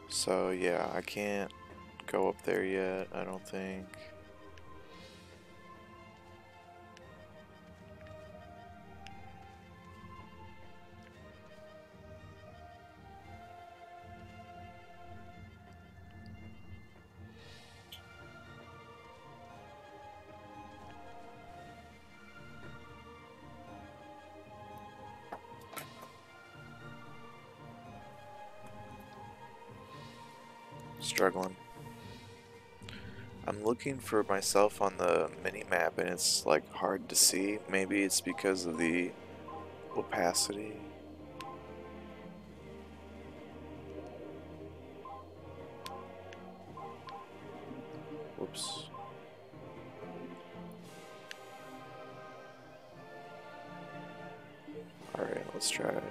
So yeah, I can't go up there yet, I don't think. Struggling. I'm looking for myself on the mini map and it's like hard to see. Maybe it's because of the opacity. Whoops. Alright, let's try it.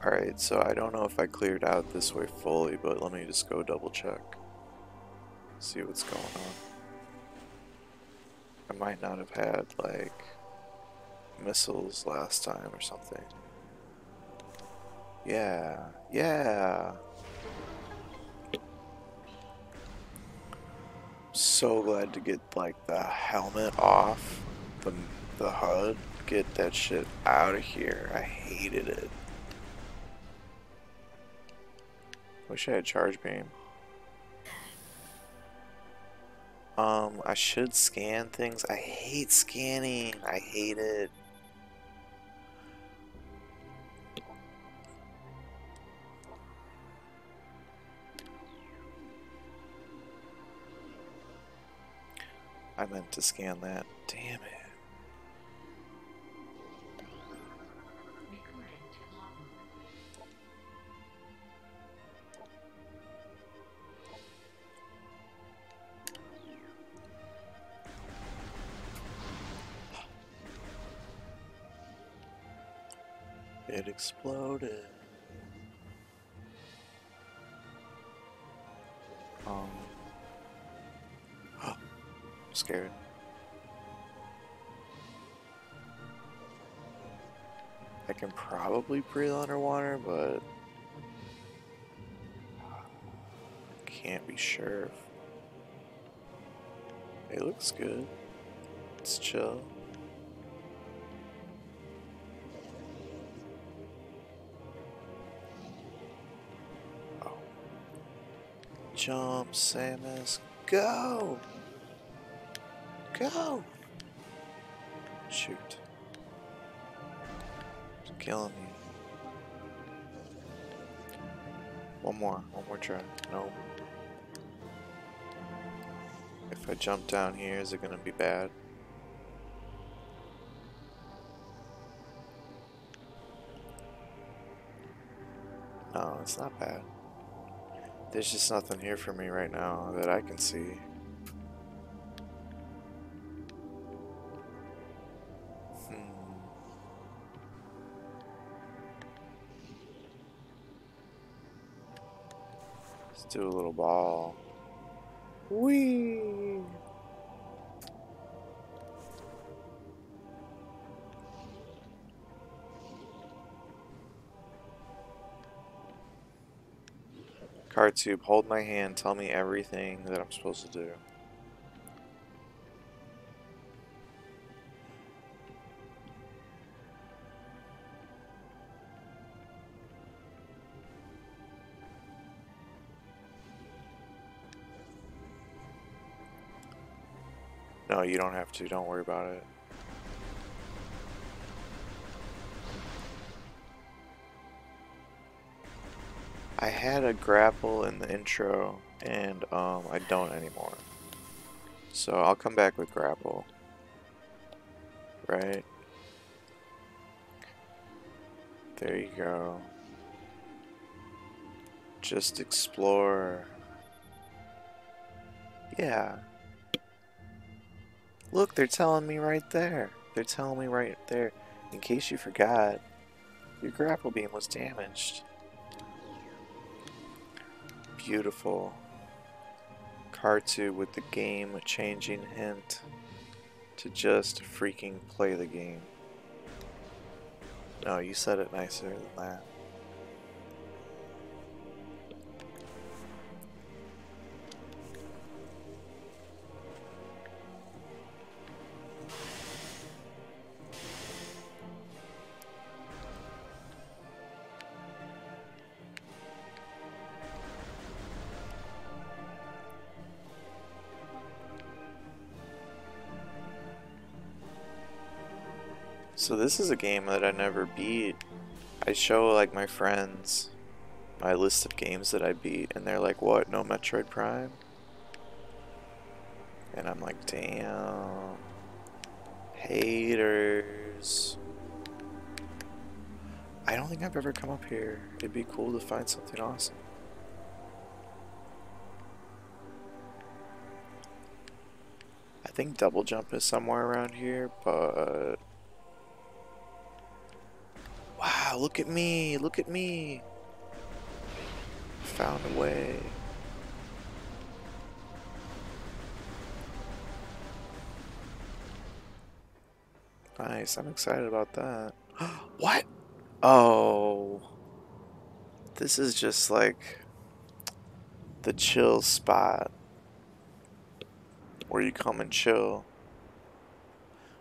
Alright, so I don't know if I cleared out this way fully, but let me just go double check. See what's going on. I might not have had, like, missiles last time or something. Yeah, yeah! So glad to get, like, the helmet off, the HUD. Get that shit out of here. I hated it. Wish I had charge beam. I should scan things. I hate scanning. I hate it. I meant to scan that. Damn it. It exploded. Um, I'm scared. I can probably breathe underwater, but can't be sure. It looks good. It's chill. Oh. Jump, Samus, go! Go! Shoot. It's killing me. One more try. No. If I jump down here, is it gonna be bad? No, it's not bad. There's just nothing here for me right now that I can see. Let's do a little ball. Whee! Cartube, hold my hand, tell me everything that I'm supposed to do. No, you don't have to, don't worry about it. I had a grapple in the intro, and I don't anymore. So I'll come back with grapple. Right? There you go. Just explore. Yeah. Look, they're telling me right there. They're telling me right there. In case you forgot, your grapple beam was damaged. Beautiful. Card 2 with the game changing hint to just freaking play the game. No, you said it nicer than that. So this is a game that I never beat. I show like my friends my list of games that I beat and they're like, what, no Metroid Prime? And I'm like, damn. Haters. I don't think I've ever come up here. It'd be cool to find something awesome. I think double jump is somewhere around here, but... Wow, look at me! Look at me! Found a way. Nice, I'm excited about that. What? Oh. This is just like the chill spot where you come and chill.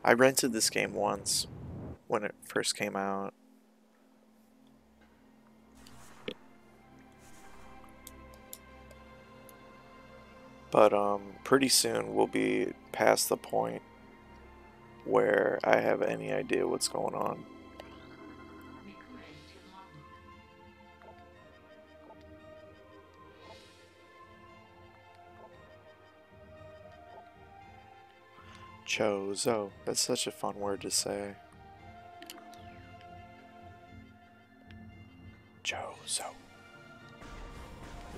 I rented this game once when it first came out. But pretty soon we'll be past the point where I have any idea what's going on. Chozo. That's such a fun word to say. Chozo.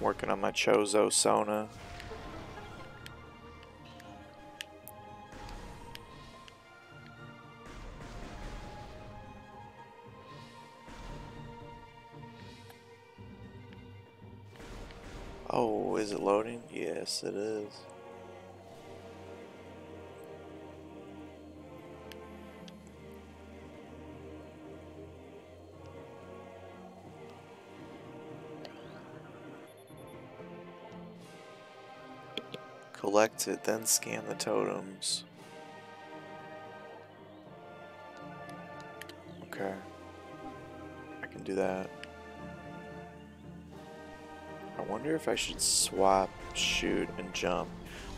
Working on my Chozo Sona. Oh, is it loading? Yes, it is. Collect it, then scan the totems. Okay. I can do that. I wonder if I should swap, shoot, and jump.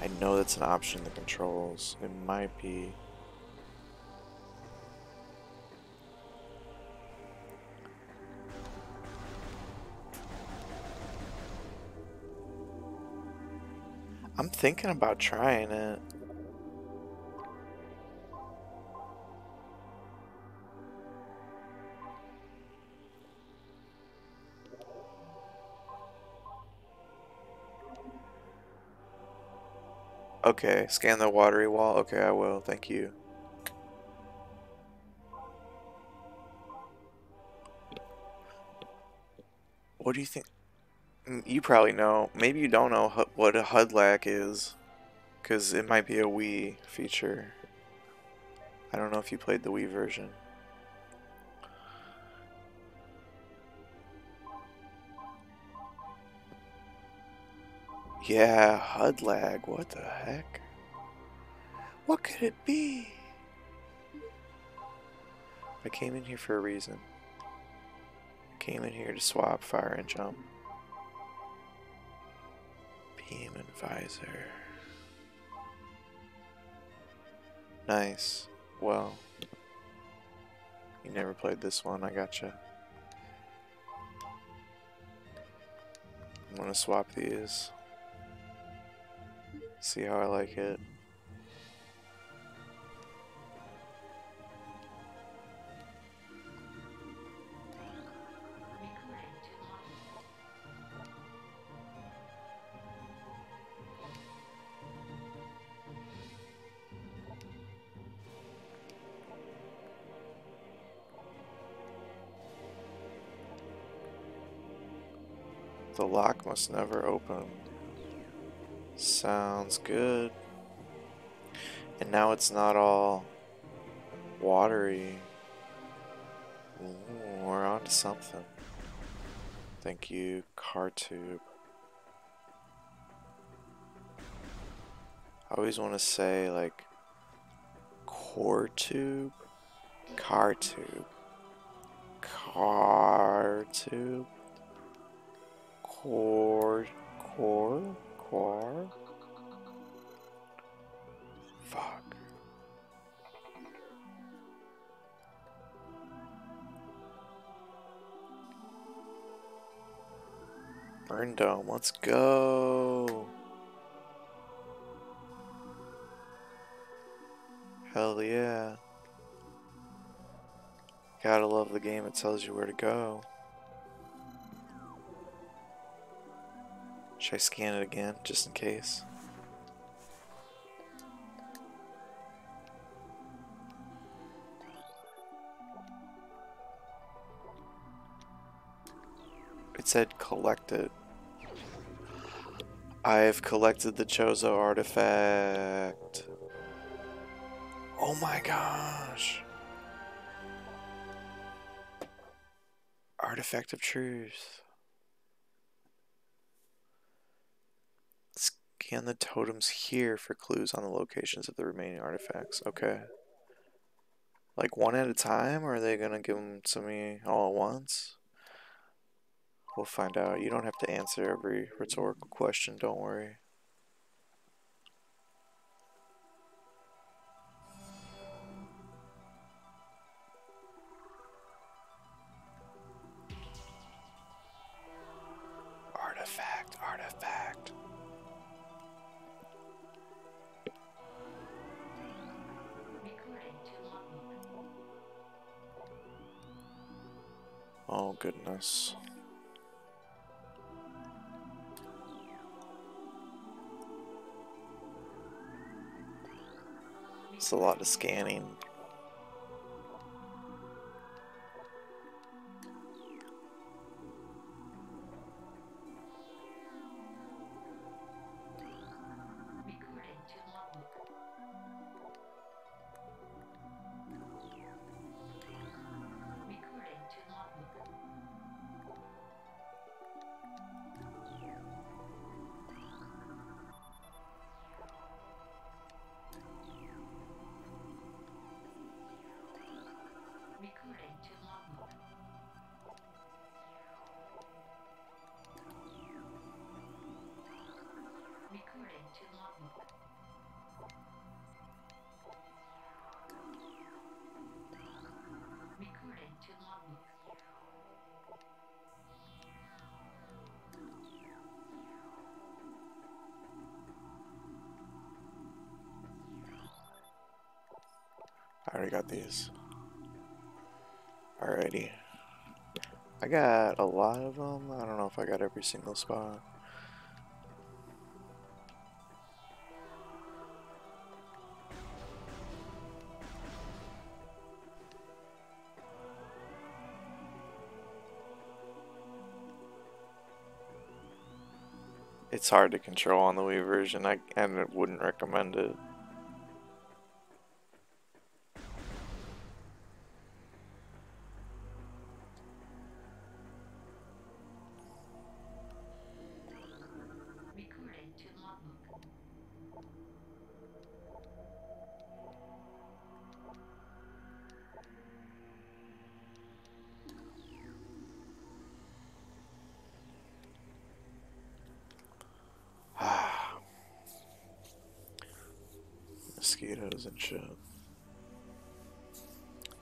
I know that's an option in the controls. It might be. I'm thinking about trying it. Okay, scan the watery wall. Okay, I will. Thank you. What do you think? You probably know. Maybe you don't know what a HUD lag is. Because it might be a Wii feature. I don't know if you played the Wii version. Yeah, HUD lag. What the heck? What could it be? I came in here for a reason. I came in here to swap fire and jump. Beam and visor. Nice. Well, you never played this one. I gotcha. I'm gonna swap these. See how I like it. The lock must never open. Sounds good. And now it's not all watery. Ooh, we're on to something. Thank you, car tube. I always want to say like core tube, car tube, car tube, core, core. Fuck. Burn Dome, let's go. Hell yeah. Gotta love the game, it tells you where to go. Should I scan it again, just in case? It said collect it. I've collected the Chozo artifact. Oh my gosh. Artifact of Truth. Scan the totems here for clues on the locations of the remaining artifacts. Okay. Like one at a time, or are they gonna give them to me all at once? We'll find out. You don't have to answer every rhetorical question, don't worry. Artifact, artifact. Oh goodness. It's a lot of scanning. I already got these. Alrighty. I got a lot of them. I don't know if I got every single spot. It's hard to control on the Wii version, and I wouldn't recommend it. Mosquitoes and shit.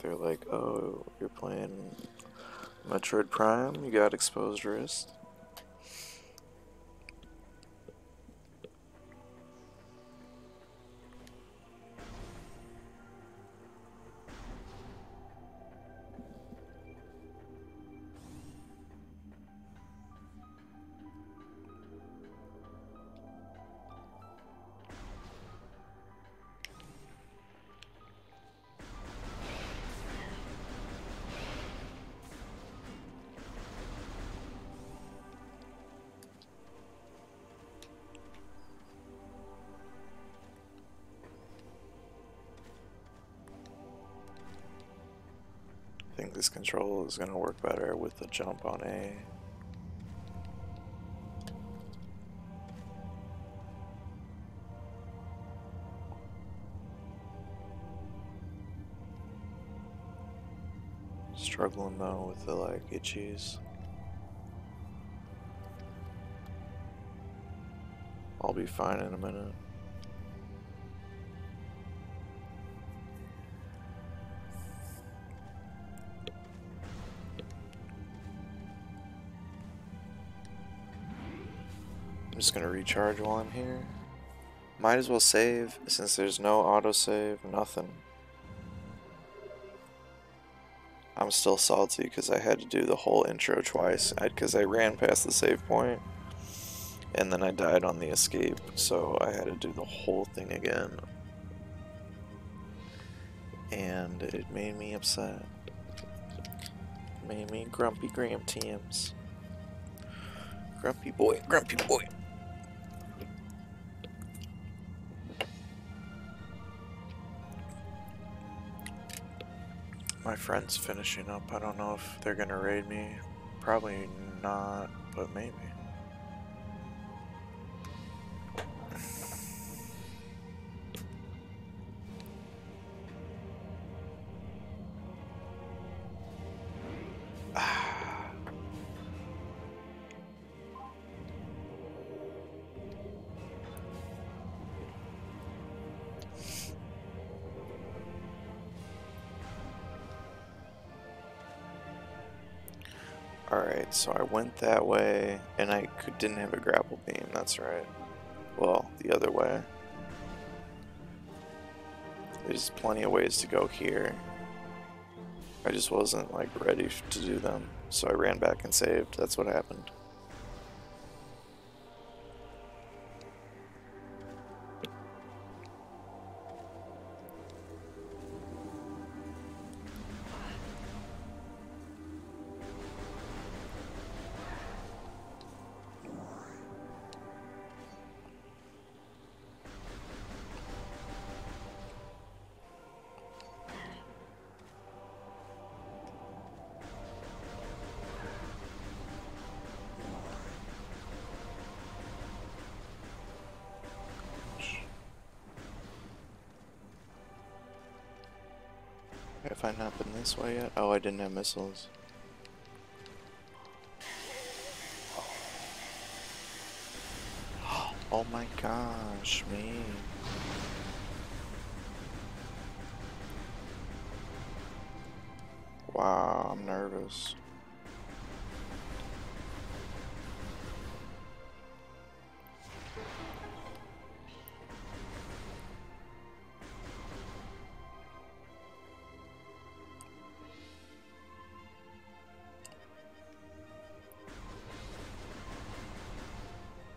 They're like, oh, you're playing Metroid Prime? You got exposed wrist? this control is gonna work better with the jump on A. Struggling though with the like itchies. I'll be fine in a minute. I'm just gonna recharge while I'm here. Might as well save since there's no autosave, nothing. I'm still salty because I had to do the whole intro twice because I ran past the save point and then I died on the escape, so I had to do the whole thing again. And it made me upset. Made me grumpy Graham Tams. Grumpy boy, grumpy boy. My friend's finishing up. I don't know if they're gonna raid me. Probably not, but maybe. Alright, so I went that way, and I didn't have a grapple beam, that's right. Well, the other way. There's plenty of ways to go here. I just wasn't, like, ready to do them, so I ran back and saved. That's what happened. Have I not been this way yet? Oh, I didn't have missiles. Oh my gosh, me. Wow, I'm nervous.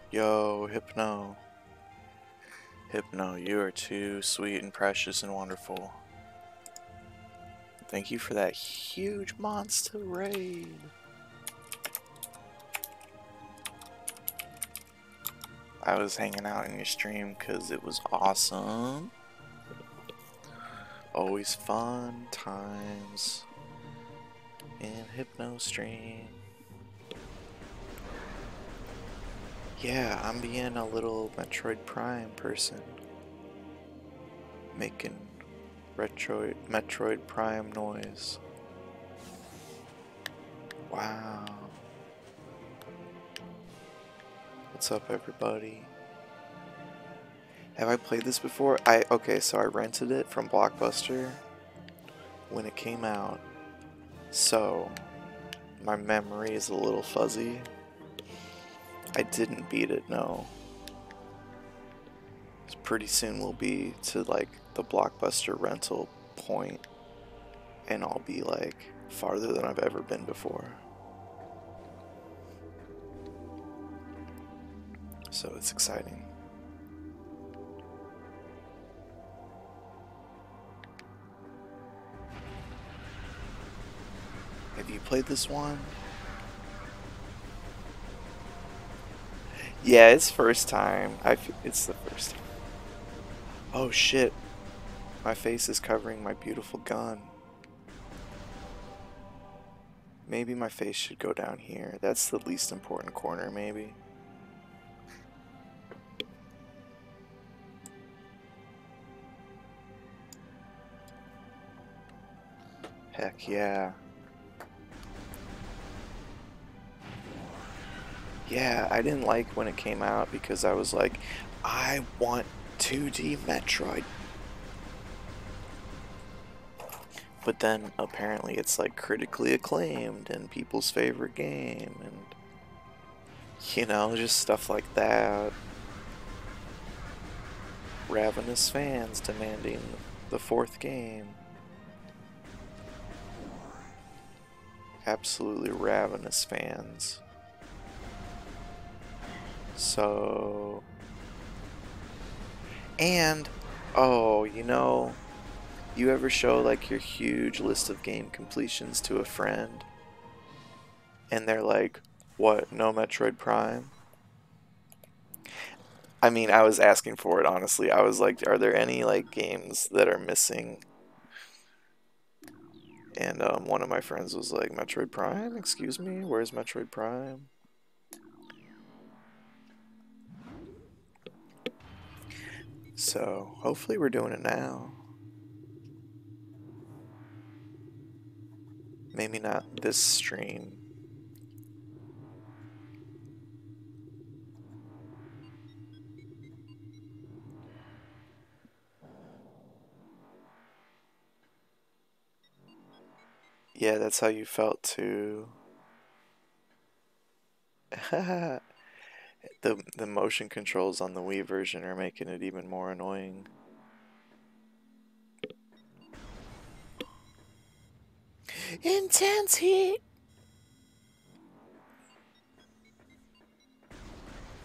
Yo, Hypno. Hypno, you are too sweet and precious and wonderful. Thank you for that huge monster raid. I was hanging out in your stream because it was awesome. Always fun times in Hypno stream. Yeah, I'm being a little Metroid Prime person. Making Metroid Prime noise. Wow. What's up, everybody? Have I played this before? Okay, so I rented it from Blockbuster when it came out. So my memory is a little fuzzy. I didn't beat it, no. Pretty soon we'll be to like the Blockbuster rental point, and I'll be like farther than I've ever been before. So it's exciting. Have you played this one? Yeah, it's first time. It's the first time. Oh shit. My face is covering my beautiful gun. Maybe my face should go down here. That's the least important corner, maybe. Heck yeah. Yeah, I didn't like when it came out because I was like, I want 2D Metroid. But then apparently it's like critically acclaimed and people's favorite game and you know, just stuff like that. Ravenous fans demanding the fourth game. Absolutely ravenous fans. So... And, oh, you know, you ever show like your huge list of game completions to a friend? And they're like, what, no Metroid Prime? I mean, I was asking for it, honestly. I was like, are there any like games that are missing? And one of my friends was like, Metroid Prime? Excuse me? Where's Metroid Prime? So, hopefully we're doing it now. Maybe not this stream. Yeah, that's how you felt too. The motion controls on the Wii version are making it even more annoying. Intense heat.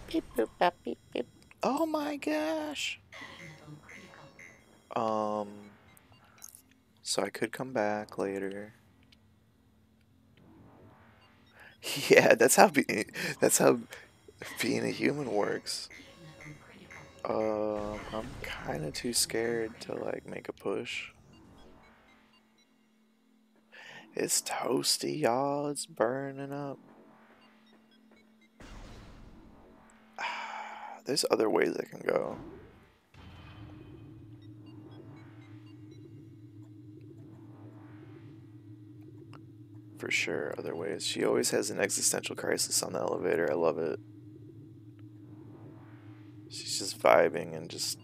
Beep boop bop beep beep. Oh my gosh. So I could come back later. Yeah, that's how being a human works. I'm kind of too scared to like make a push. It's toasty, y'all. It's burning up. There's other ways I can go. For sure, other ways. She always has an existential crisis on the elevator. I love it. She's just vibing and just,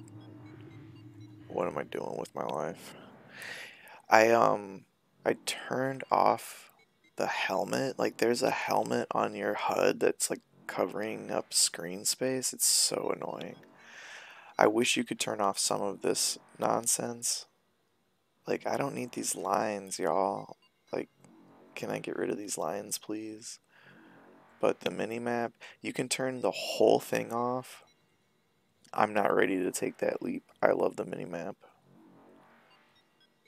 what am I doing with my life? I turned off the helmet. Like there's a helmet on your HUD that's like covering up screen space. It's so annoying. I wish you could turn off some of this nonsense. Like I don't need these lines, y'all. Like can I get rid of these lines, please? But the minimap, you can turn the whole thing off. I'm not ready to take that leap. I love the minimap.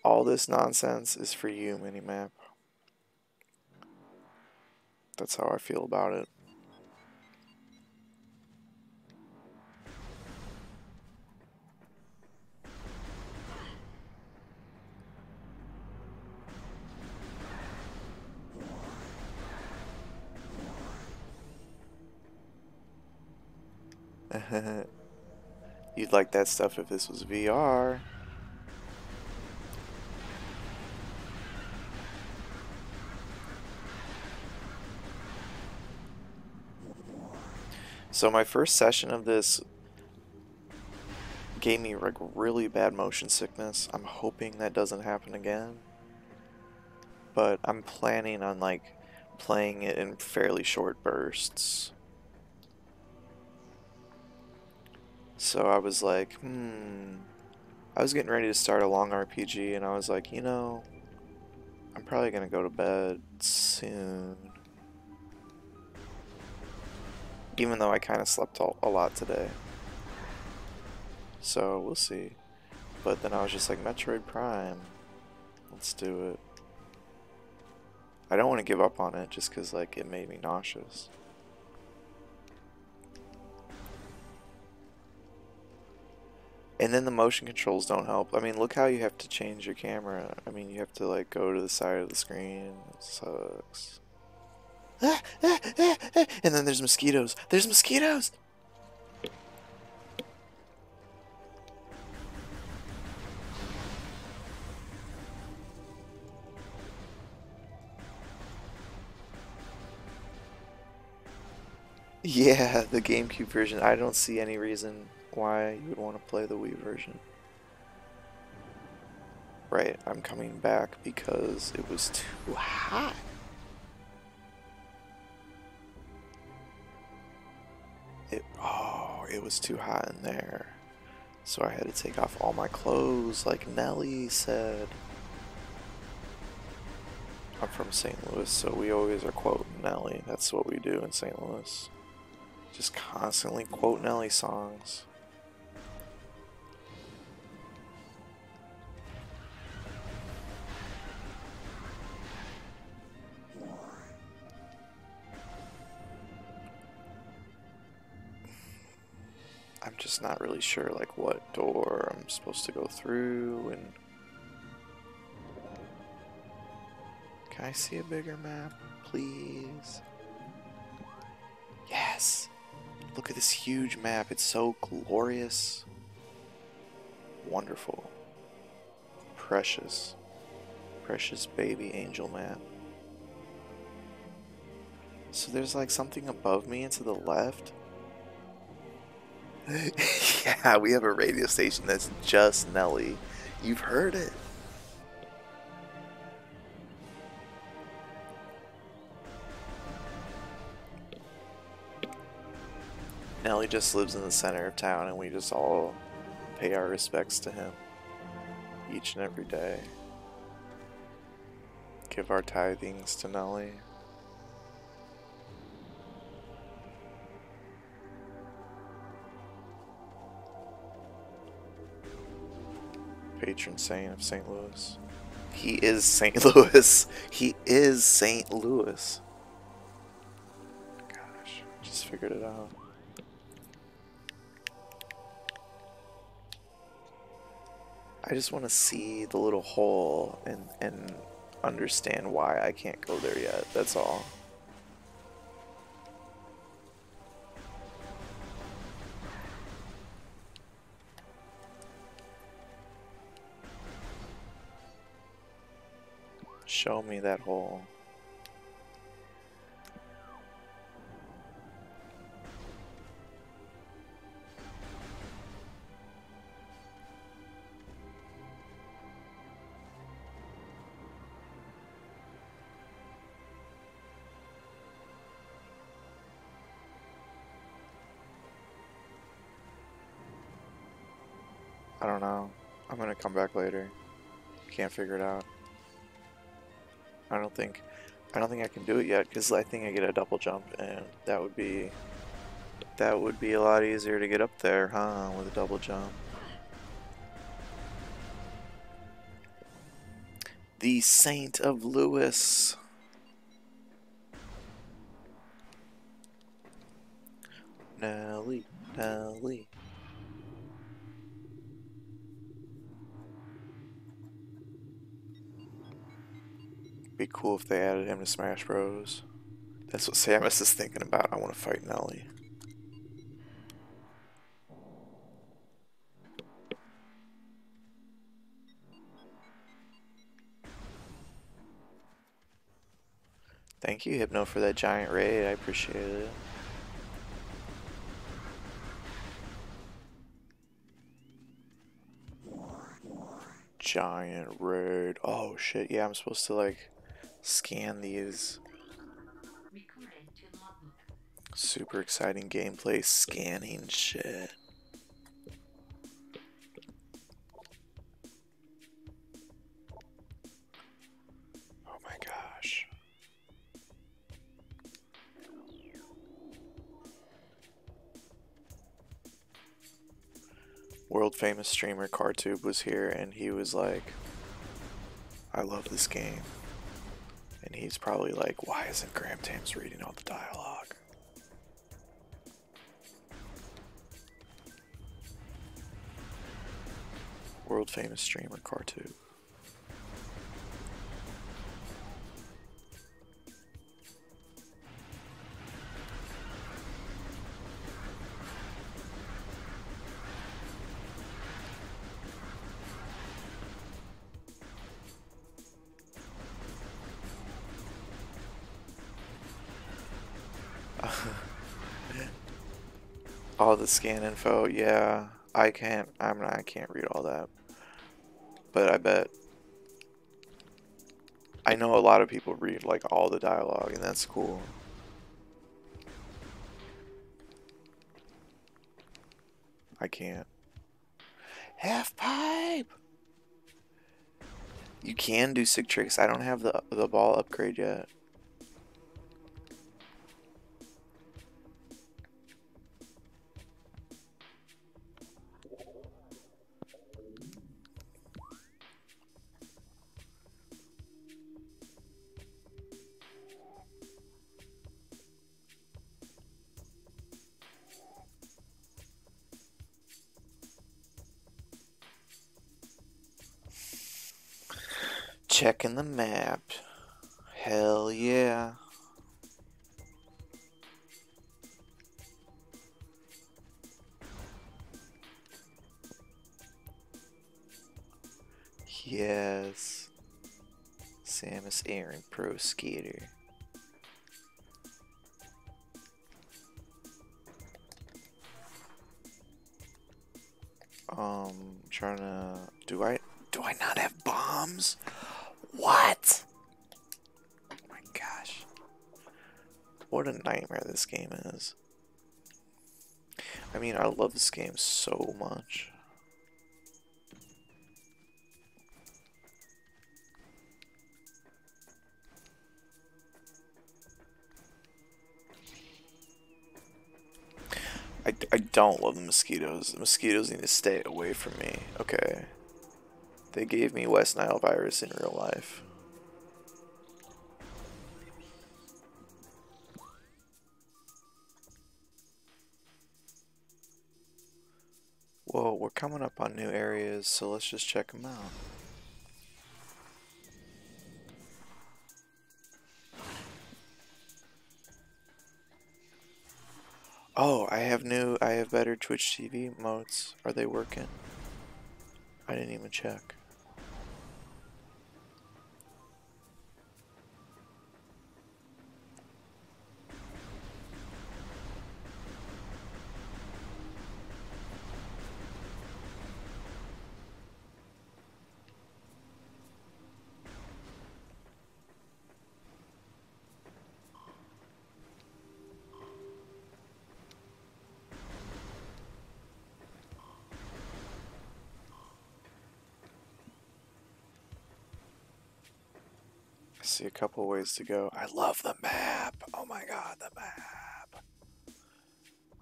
All this nonsense is for you, minimap. That's how I feel about it. You'd like that stuff if this was VR. So my first session of this gave me like really bad motion sickness. I'm hoping that doesn't happen again. But I'm planning on like playing it in fairly short bursts. So I was like, I was getting ready to start a long RPG and I was like, you know, I'm probably gonna go to bed soon. Even though I kind of slept a lot today. So we'll see. But then I was just like, Metroid Prime. Let's do it. I don't want to give up on it just because like it made me nauseous. And then the motion controls don't help. I mean, look how you have to change your camera. I mean, you have to like go to the side of the screen. It sucks. And then there's mosquitoes. There's mosquitoes! Yeah, the GameCube version. I don't see any reason why you would want to play the Wii version. Right, I'm coming back because it was too hot. It was too hot in there. So I had to take off all my clothes, like Nelly said. I'm from St. Louis, so we always are quoting Nelly. That's what we do in St. Louis. Just constantly quote Nelly songs. I'm just not really sure like what door I'm supposed to go through, and can I see a bigger map, please? Yes! Look at this huge map. It's so glorious. Wonderful. Precious. Precious baby angel map. So there's like something above me and to the left. Yeah, we have a radio station that's just Nelly. You've heard it. Nelly just lives in the center of town, and we just all pay our respects to him each and every day. Give our tithings to Nelly. Patron saint of St. Louis. He is St. Louis. He is St. Louis. Gosh, just figured it out. I just want to see the little hole and understand why I can't go there yet. That's all. Show me that hole. I don't know. I'm gonna come back later. Can't figure it out. I don't think I can do it yet because I think I get a double jump, and that would be a lot easier to get up there, huh? With a double jump. The Saint of Louis. Nelly, Nelly. Be cool if they added him to Smash Bros. That's what Samus is thinking about. I want to fight Nelly. Thank you, Hypno, for that giant raid. I appreciate it. Giant raid. Oh shit, yeah, I'm supposed to like scan these. Super exciting gameplay scanning shit. Oh my gosh. World famous streamer CarTube was here, and he was like, I love this game. And he's probably like, why isn't Graham Tams reading all the dialogue? world famous streamer Car2. All the scan info, yeah. I can't read all that. But I bet I know a lot of people read like all the dialogue, and that's cool. I can't. Half pipe. You can do sick tricks. I don't have the ball upgrade yet. Checking the map. Hell yeah. Yes. Samus Aran Pro Skater. Trying to do I not have bombs? What? Oh my gosh. What a nightmare this game is. I mean, I love this game so much. I don't love the mosquitoes. The mosquitoes need to stay away from me. Okay. They gave me West Nile virus in real life. Whoa, we're coming up on new areas, so let's just check them out. Oh, I have better Twitch TV modes. Are they working? I didn't even check. I see a couple ways to go. I love the map. Oh my god, the map.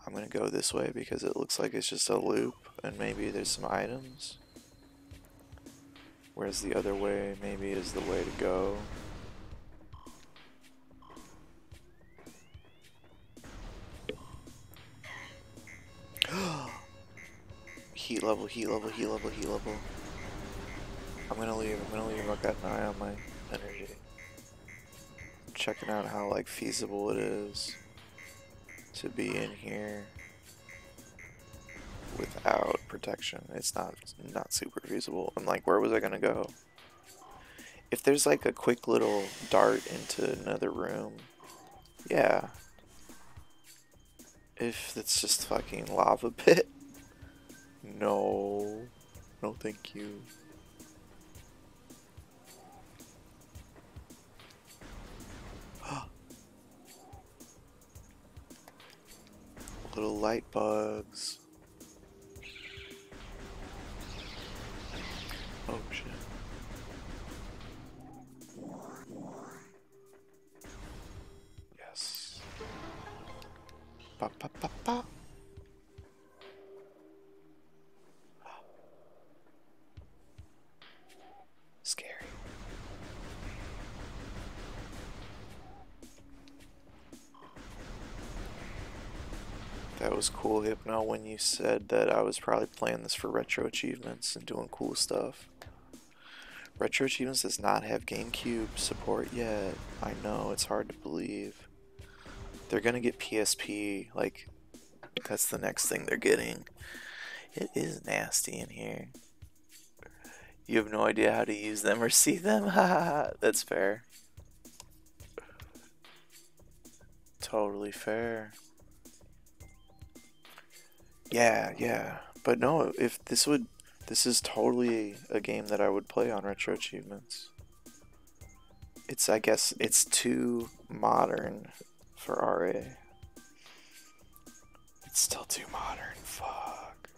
I'm gonna go this way because it looks like it's just a loop and maybe there's some items. Whereas the other way maybe is the way to go. Heat level, heat level, heat level, heat level. I'm gonna leave. I've got an eye on my energy. Checking out how like feasible it is to be in here without protection. It's not super feasible. And like, where was I gonna go? If there's like a quick little dart into another room, yeah. If it's just fucking lava pit, no, no, thank you. Little light bugs. Oh shit. Yes. Ba ba ba ba. Scary. was cool, Hypno, when you said that I was probably playing this for retro achievements and doing cool stuff. Retro achievements does not have GameCube support yet. I know, it's hard to believe. They're gonna get PSP, like, that's the next thing they're getting. It is nasty in here. You have no idea how to use them or see them? Haha, that's fair. Totally fair. Yeah. But no, if this is totally a game that I would play on retro achievements. I guess it's too modern for RA. It's still too modern, fuck.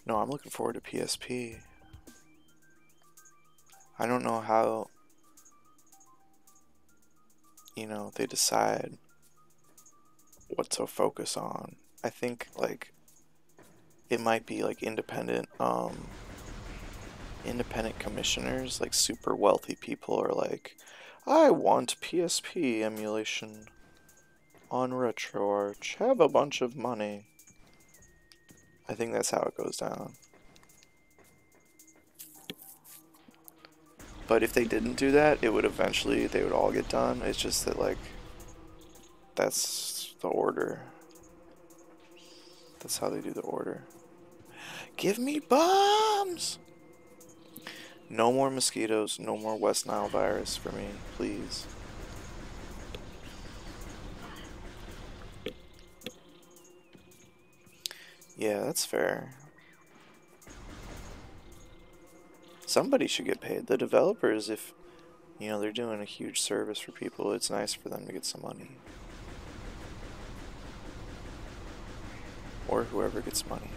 No, I'm looking forward to PSP. I don't know how, they decide what to focus on. I think, like, it might be, like, independent commissioners, like, super wealthy people are like, I want PSP emulation on RetroArch. Have a bunch of money. I think that's how it goes down. But if they didn't do that, they would all get done. It's just that, like, that's the order. That's how they do the order. Give me bombs! No more mosquitoes, no more West Nile virus for me, please. Yeah, that's fair. Somebody should get paid. The developers, if, they're doing a huge service for people, it's nice for them to get some money. Or whoever gets money.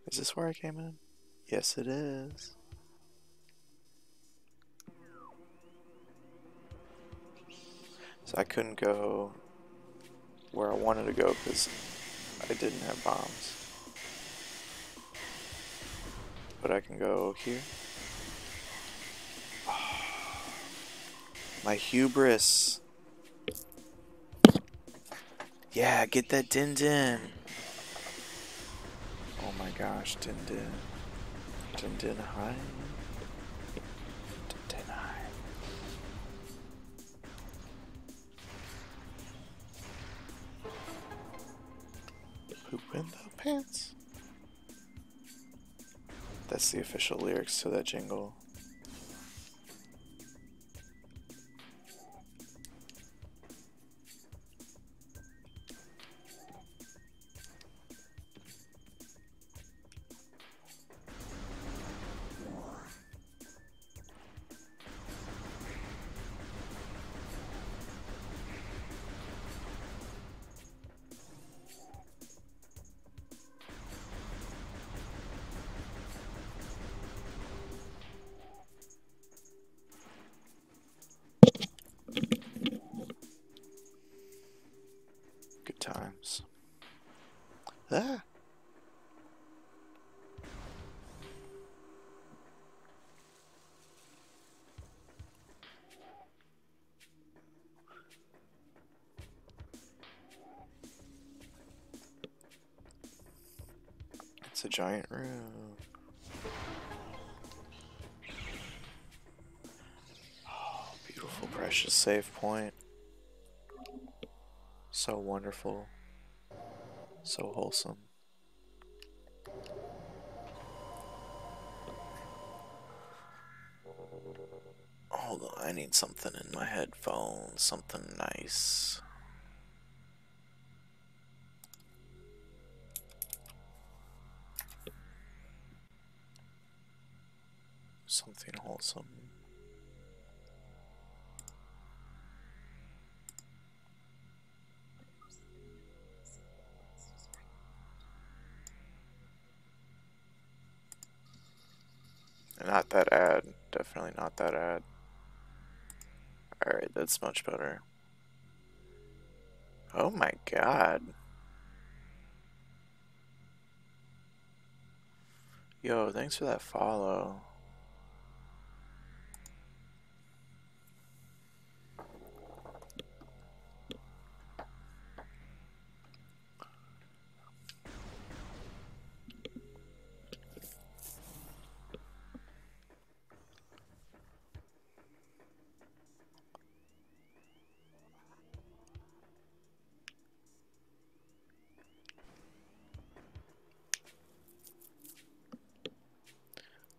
Is this where I came in? Yes, it is. So I couldn't go where I wanted to go because I didn't have bombs. But I can go here. My hubris. Yeah, get that Din Din. Oh my gosh, Din Din. Din Din high. Din Din high. Poop in the pants. That's the official lyrics to that jingle. Good times. Ah! It's a giant room. Oh, beautiful, precious save point. So wonderful. So wholesome. Hold on, I need something in my headphones. Something nice. Something wholesome. Not that ad. Definitely not that ad. Alright, that's much better. Oh my god. Yo, thanks for that follow.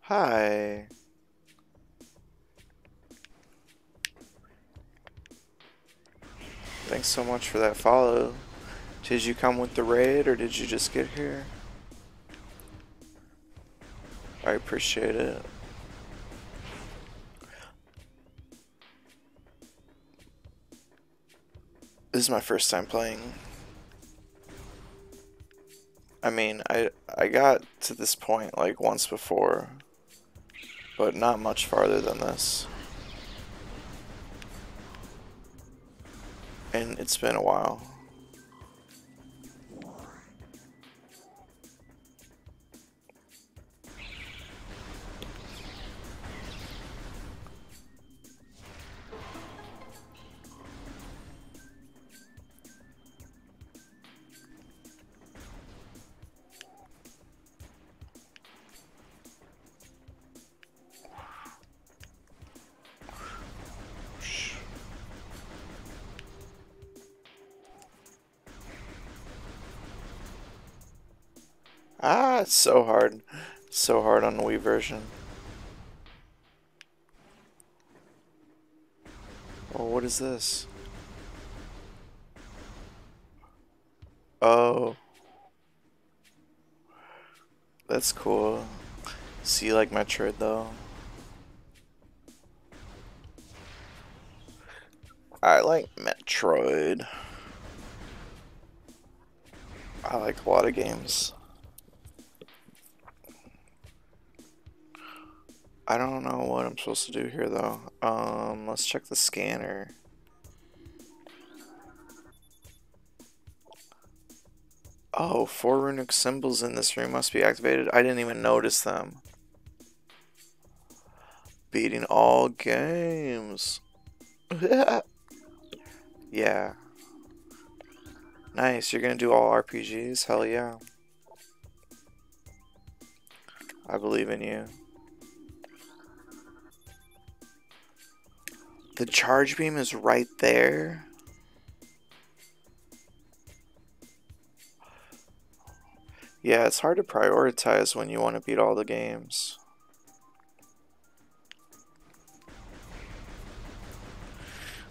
Hi. Thanks so much for that follow. Did you come with the raid or did you just get here? I appreciate it. This is my first time playing. I mean, I got to this point like once before, but not much farther than this. And it's been a while. Ah, it's so hard. So hard on the Wii version. Oh, what is this? Oh. That's cool. See, like Metroid though. I like Metroid. I like a lot of games. I don't know what I'm supposed to do here though. Let's check the scanner. Oh, 4 runic symbols in this room must be activated. I didn't even notice them. Beating all games. Yeah. Nice, you're gonna do all RPGs? Hell yeah. I believe in you. The charge beam is right there. Yeah, it's hard to prioritize when you want to beat all the games.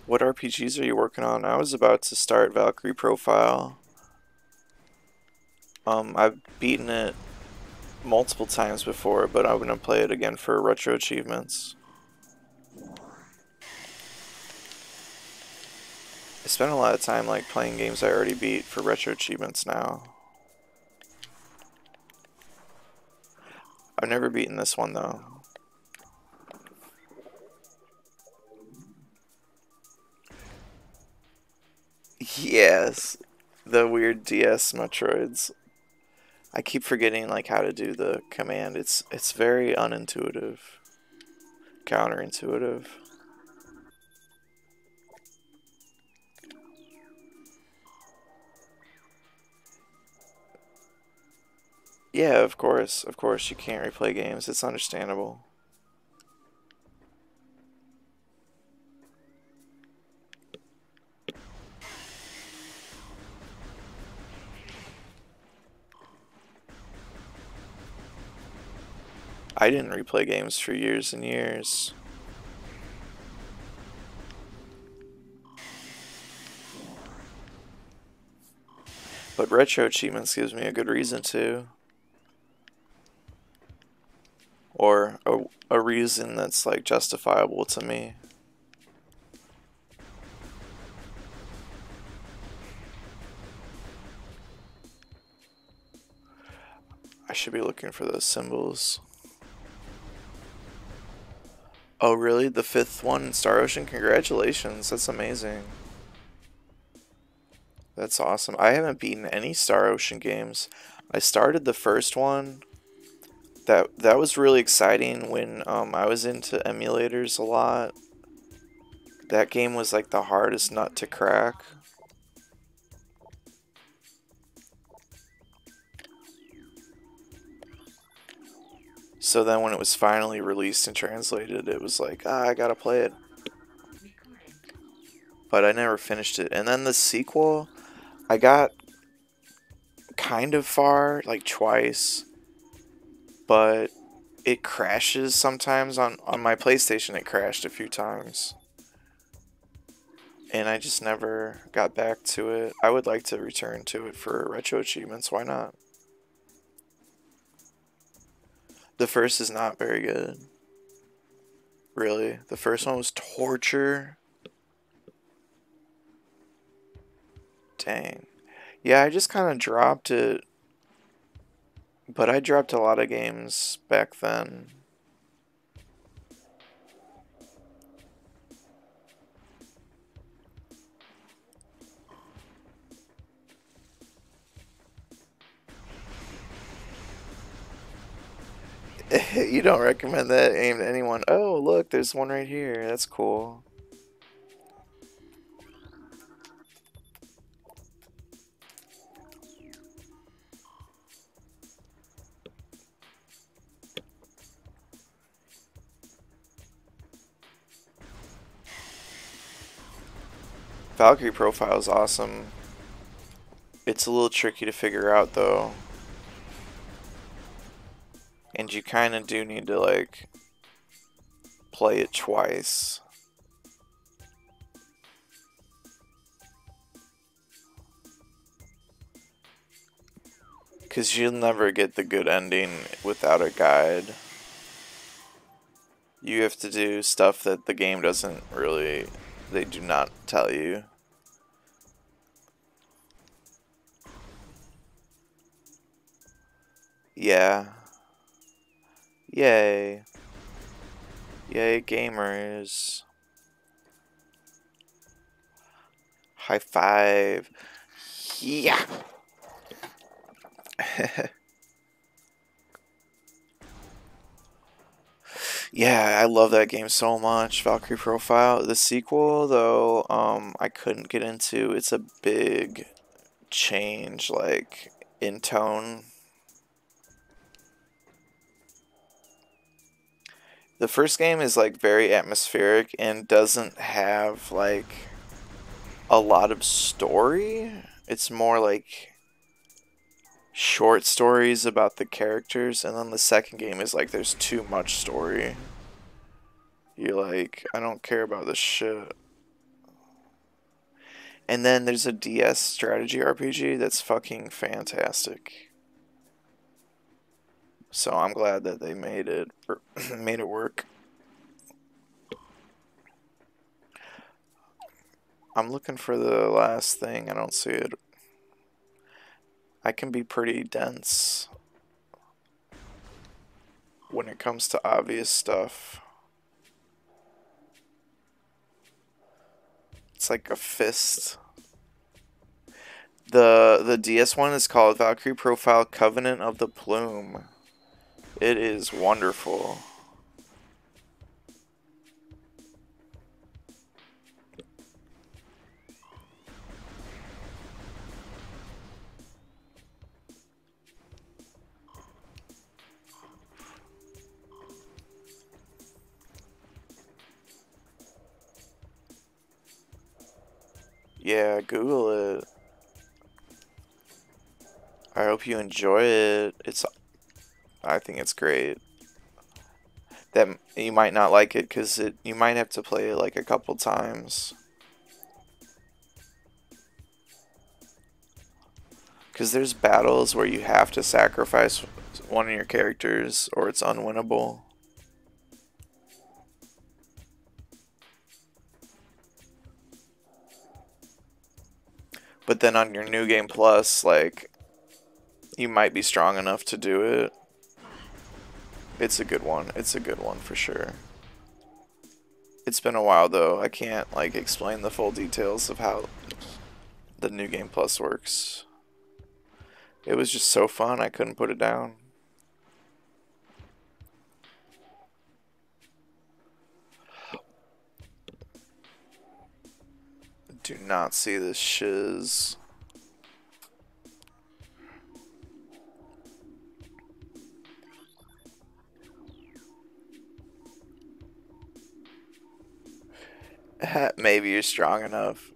What RPGs are you working on? I was about to start Valkyrie Profile. I've beaten it multiple times before, but I'm gonna play it again for retro achievements. I spend a lot of time like playing games I already beat for retro achievements now. I've never beaten this one though. Yes, the weird DS Metroids. I keep forgetting like how to do the command. It's very unintuitive, counterintuitive. Yeah, of course, you can't replay games. It's understandable. I didn't replay games for years and years. But retro achievements gives me a good reason to. Or a reason that's like justifiable to me. I should be looking for those symbols. Oh really? The 5th one in Star Ocean? Congratulations, that's amazing. That's awesome. I haven't beaten any Star Ocean games. I started the first one, That was really exciting when I was into emulators a lot. That game was like the hardest nut to crack. So then when it was finally released and translated, it was like, I gotta play it. But I never finished it. And then the sequel, I got kind of far, like twice, but it crashes sometimes on my PlayStation. It crashed a few times. And I just never got back to it. I would like to return to it for retro achievements. Why not? The first is not very good. Really. The first one was torture. Dang. Yeah, I just kind of dropped it. But I dropped a lot of games back then. You don't recommend that aimed at anyone. Oh, look, there's one right here. That's cool. Valkyrie profile is awesome. It's a little tricky to figure out, though. And you kind of do need to, like, play it twice. Because you'll never get the good ending without a guide. You have to do stuff that the game doesn't really, they do not tell you. Yeah. Yay. Yay, gamers. High five. Yeah. Yeah, I love that game so much, Valkyrie Profile. The sequel, though, I couldn't get into. It's a big change, like, in tone. The first game is, like, very atmospheric and doesn't have, like, a lot of story. It's more, like, short stories about the characters, and then the second game is, like, there's too much story. You're like, I don't care about this shit. And then there's a DS strategy RPG that's fucking fantastic. So I'm glad that they made it made it work. I'm looking for the last thing. I don't see it. I can be pretty dense when it comes to obvious stuff. It's like a fist. The DS one is called Valkyrie Profile Covenant of the Plume. It is wonderful. Yeah, Google it. I hope you enjoy it. I think it's great. That you might not like it because you might have to play it like a couple times. Because there's battles where you have to sacrifice one of your characters or it's unwinnable. But then on your New Game Plus, like, you might be strong enough to do it. It's a good one. It's a good one for sure. It's been a while though. I can't, like, explain the full details of how the New Game Plus works. It was just so fun, I couldn't put it down. Do not see this shiz. Maybe you're strong enough.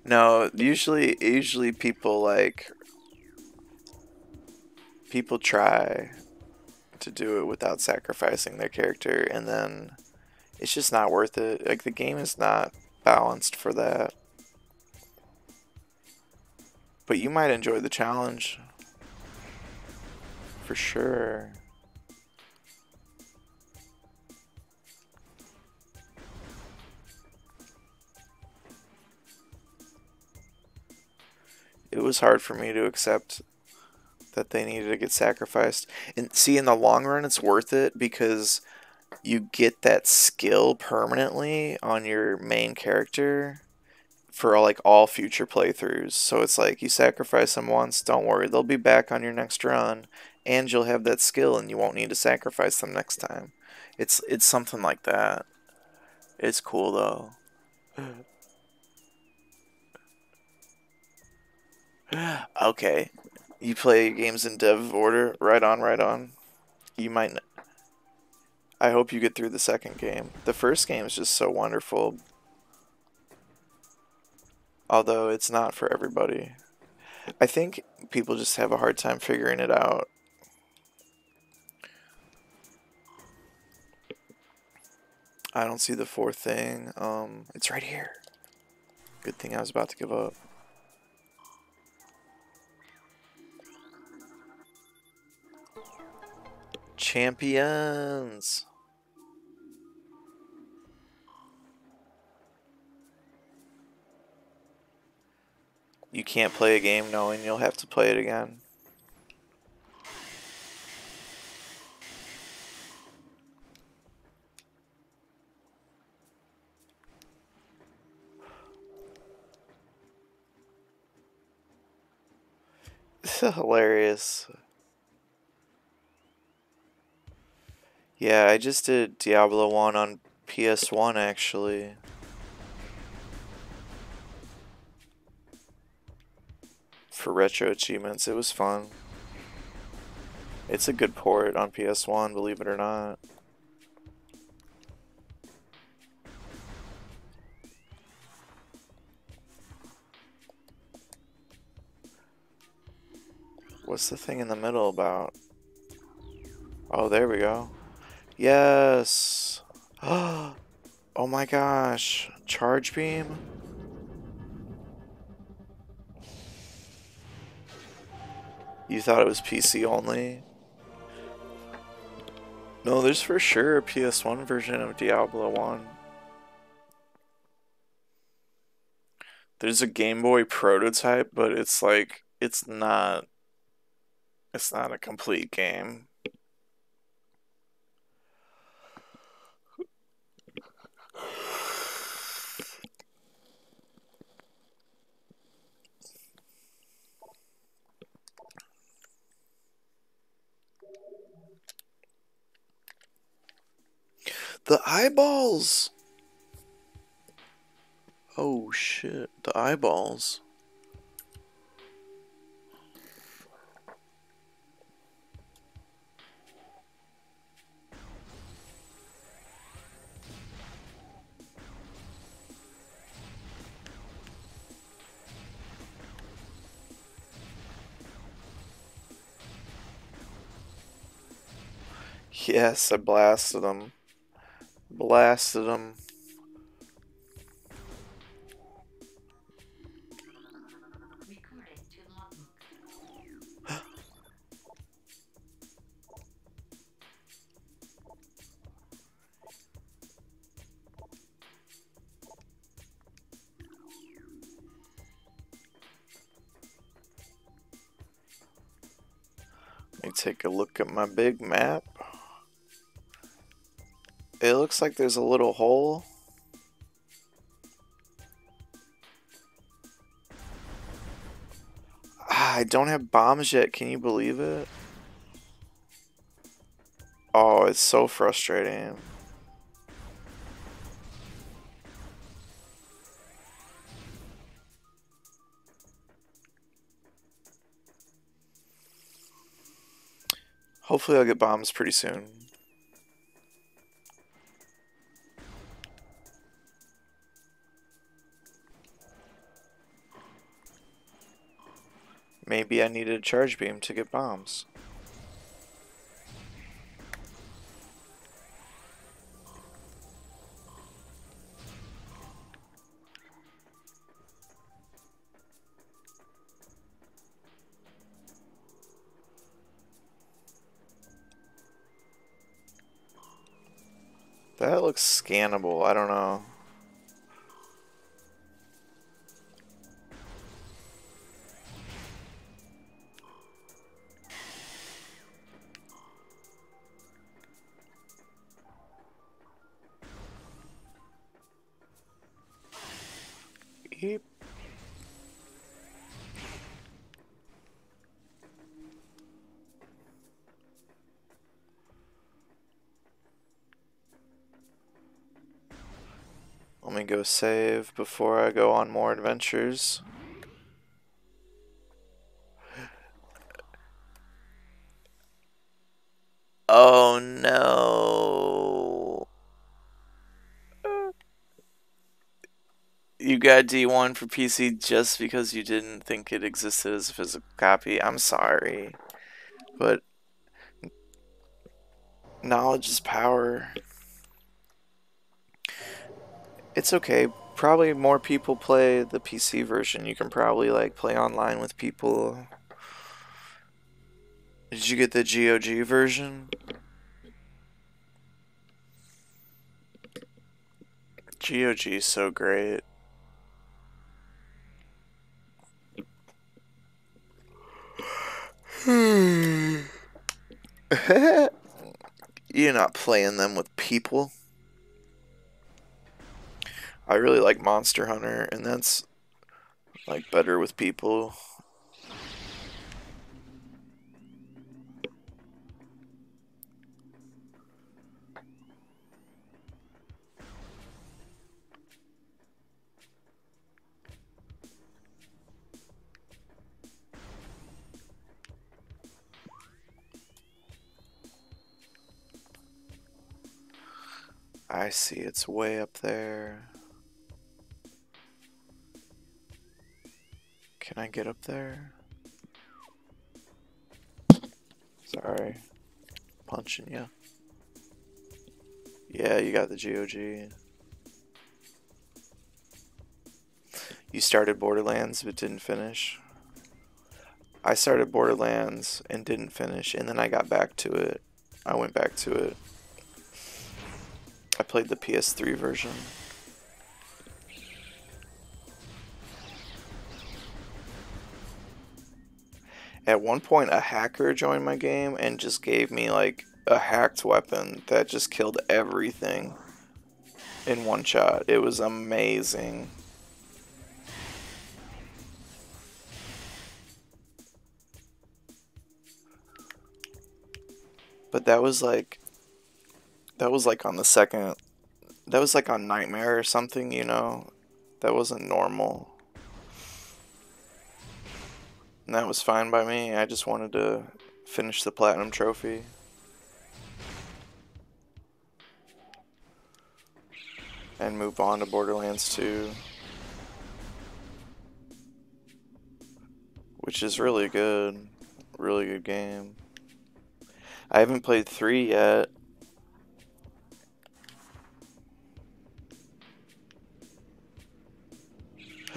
No, usually people try to do it without sacrificing their character, and then it's just not worth it. Like, the game is not balanced for that. But you might enjoy the challenge. For sure. It was hard for me to accept that they needed to get sacrificed. And see, in the long run, it's worth it because you get that skill permanently on your main character for like all future playthroughs. So it's like you sacrifice them once, don't worry, they'll be back on your next run, and you'll have that skill, and you won't need to sacrifice them next time. It's something like that. It's cool though. Okay, you play games in dev order. Right on, right on. You might. I hope you get through the second game. The first game is just so wonderful. Although it's not for everybody. I think people just have a hard time figuring it out. I don't see the fourth thing. It's right here. Good thing I was about to give up. Champions! You can't play a game knowing you'll have to play it again. Hilarious. Yeah, I just did Diablo 1 on PS1 actually. For retro achievements, it was fun. It's a good port on PS1, believe it or not. What's the thing in the middle about? Oh, there we go. Yes! Oh my gosh. Charge beam? You thought it was PC only? No, there's for sure a PS1 version of Diablo 1. There's a Game Boy prototype, but it's like, it's not a complete game. The eyeballs! Oh shit, the eyeballs. Yes, I blasted them. Blasted them. Let me take a look at my big map. It looks like there's a little hole. I don't have bombs yet, can you believe it? Oh, it's so frustrating. Hopefully I'll get bombs pretty soon. Maybe I needed a charge beam to get bombs. That looks scannable. I don't know. Eep. Let me go save before I go on more adventures. Oh no. You got D1 for PC just because you didn't think it existed as a physical copy. I'm sorry. But knowledge is power. It's okay. Probably more people play the PC version. You can probably like play online with people. Did you get the GOG version? GOG is so great. You're not playing them with people. I really like Monster Hunter, and that's like better with people. I see, it's way up there. Can I get up there? Sorry. Punching you. Yeah, you got the GOG. You started Borderlands but didn't finish. I started Borderlands and didn't finish, and then I got back to it. I went back to it. I played the PS3 version. At one point, a hacker joined my game and just gave me like a hacked weapon that just killed everything in one shot. It was amazing. But that was like on the second, that was like on Nightmare or something, you know? That wasn't normal. And that was fine by me. I just wanted to finish the Platinum Trophy. And move on to Borderlands 2. Which is really good. Really good game. I haven't played 3 yet.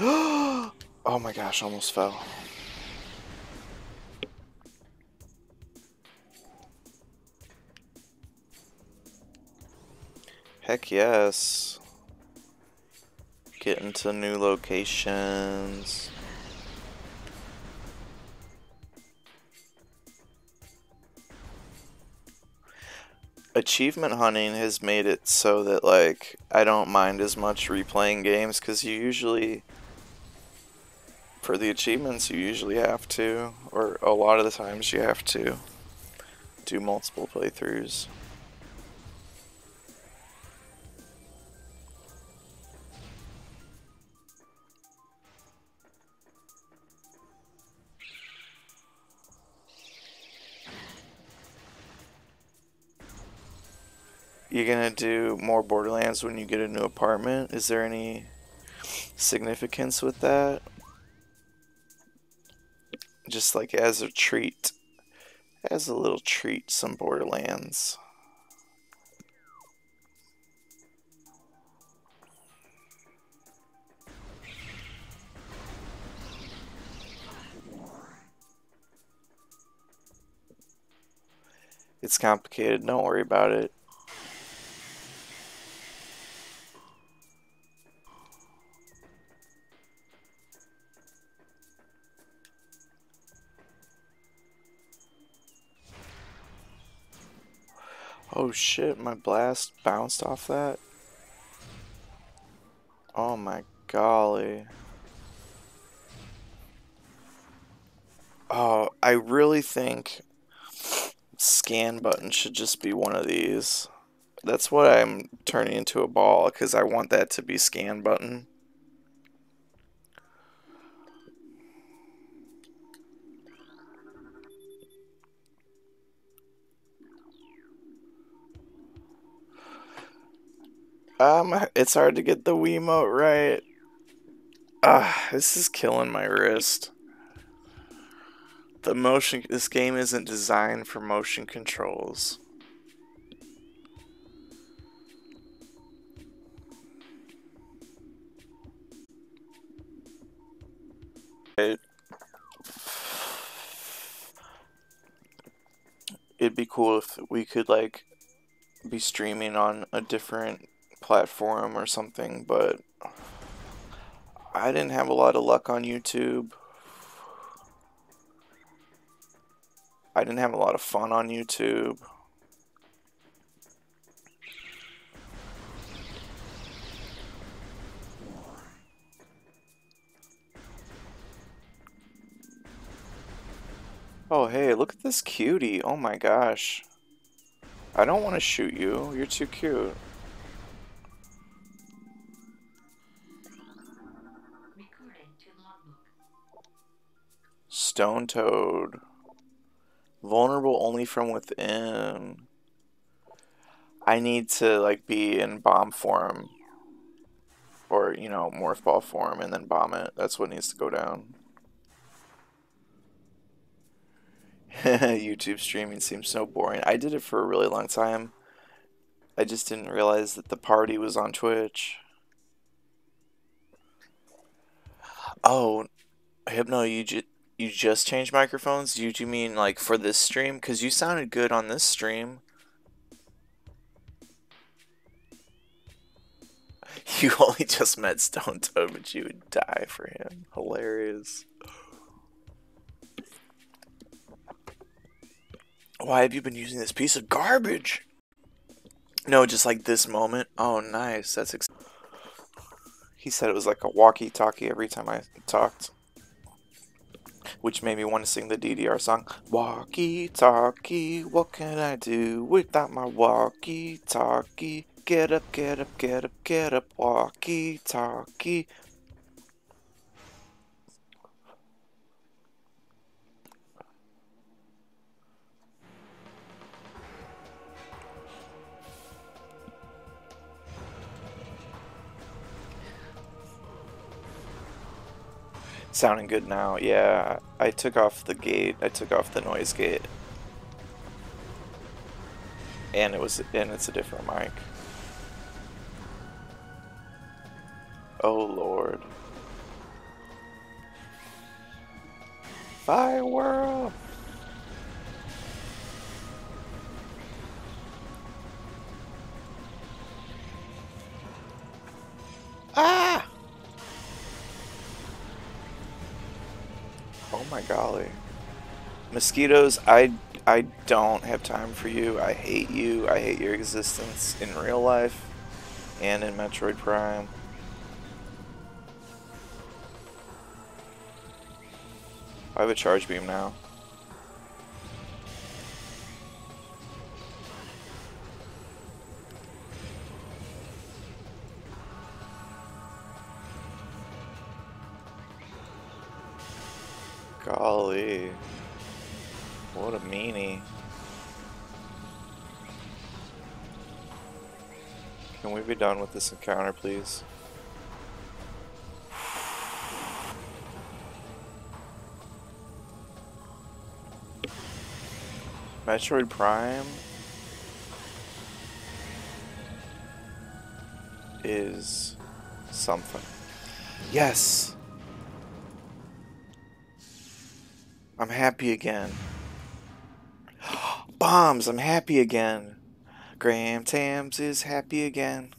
Oh my gosh, almost fell. Heck yes. Get into new locations. Achievement hunting has made it so that like I don't mind as much replaying games because you usually, for the achievements, you usually have to, or a lot of the times you have to do multiple playthroughs. You gonna do more Borderlands when you get a new apartment? Is there any significance with that? Just like as a treat. As a little treat, some Borderlands. It's complicated, don't worry about it. Oh shit, my blast bounced off that? Oh my golly. Oh, I really think scan button should just be one of these. That's what I'm turning into a ball, because I want that to be scan button. It's hard to get the Wiimote right. This is killing my wrist. This game isn't designed for motion controls. It'd be cool if we could like be streaming on a different platform or something, but I didn't have a lot of luck on YouTube. I didn't have a lot of fun on YouTube. Oh, hey, look at this cutie. Oh my gosh. I don't want to shoot you. You're too cute. Stone Toad. Vulnerable only from within. I need to like be in bomb form. Or, you know, morph ball form and then bomb it. That's what needs to go down. YouTube streaming seems so boring. I did it for a really long time. I just didn't realize that the party was on Twitch. Oh, Hypno, you just changed microphones? Do you mean like for this stream? Because you sounded good on this stream. You only just met Stone Toad, but you would die for him. Hilarious. Why have you been using this piece of garbage? No, just like this moment. Oh, nice. That's He said it was like a walkie-talkie every time I talked. Which made me want to sing the DDR song. Walkie-talkie, what can I do without my walkie-talkie? Get up, get up, get up, get up, walkie-talkie. Sounding good now. Yeah, I took off the gate. I took off the noise gate. And it's a different mic. Oh Lord. Fire world. Ah! Oh my golly. Mosquitoes, I don't have time for you. I hate you. I hate your existence in real life and in Metroid Prime. I have a charge beam now. Golly. What a meanie. Can we be done with this encounter, please? Metroid Prime is something. Yes! I'm happy again. Bombs! I'm happy again. Graham Tams is happy again.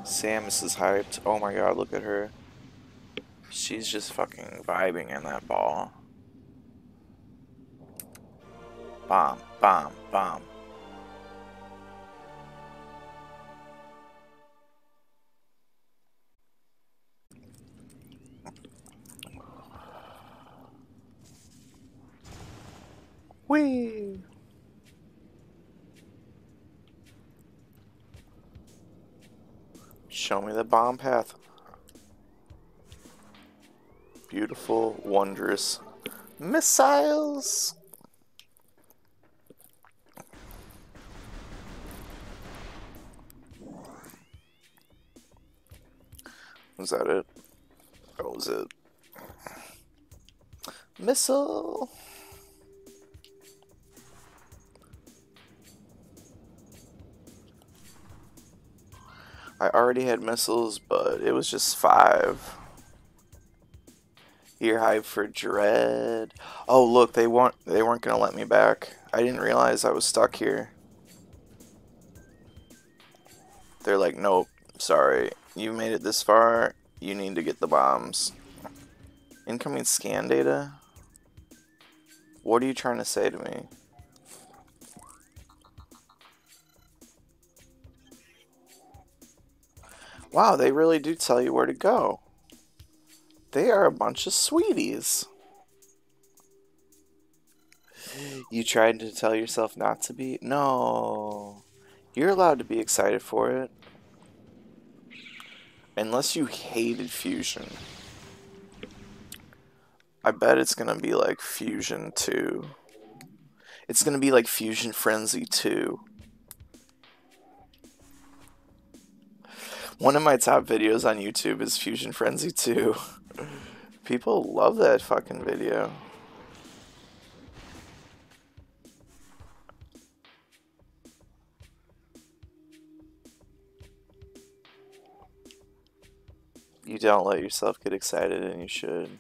Samus is hyped. Oh my god, look at her. She's just fucking vibing in that ball. Bomb, bomb, bomb. Whee! Show me the bomb path. Beautiful, wondrous missiles. Was that it? That was it. Missile. I already had missiles, but it was just 5. You're hyped for Dread. Oh look, they weren't gonna let me back. I didn't realize I was stuck here. They're like, nope, sorry. You made it this far. You need to get the bombs. Incoming scan data? What are you trying to say to me? Wow, they really do tell you where to go. They are a bunch of sweeties. You tried to tell yourself not to be? No. You're allowed to be excited for it. Unless you hated Fusion. I bet it's gonna be like Fusion 2. It's gonna be like Fusion Frenzy 2. One of my top videos on YouTube is Fusion Frenzy 2. People love that fucking video. You don't let yourself get excited, and you should.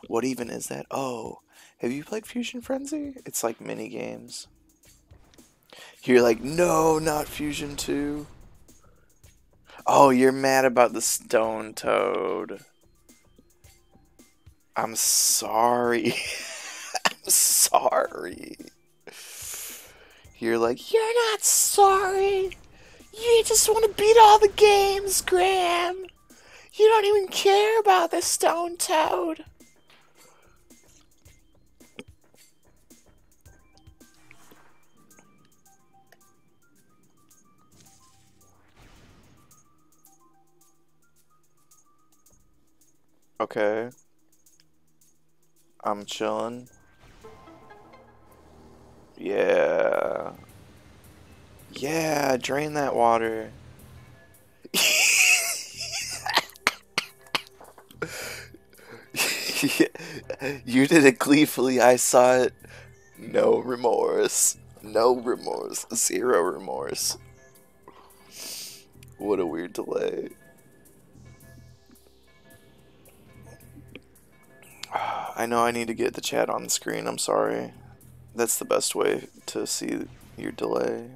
What even is that? Oh, have you played Fusion Frenzy? It's like mini games. You're like, no, not Fusion 2. Oh, you're mad about the Stone Toad. I'm sorry. I'm sorry. You're like, you're not sorry. You just want to beat all the games, Graham. You don't even care about the Stone Toad. Okay. I'm chilling. Yeah. Yeah, drain that water. You did it gleefully, I saw it. No remorse. No remorse. 0 remorse. What a weird delay. I know I need to get the chat on the screen, I'm sorry. That's the best way to see your delay.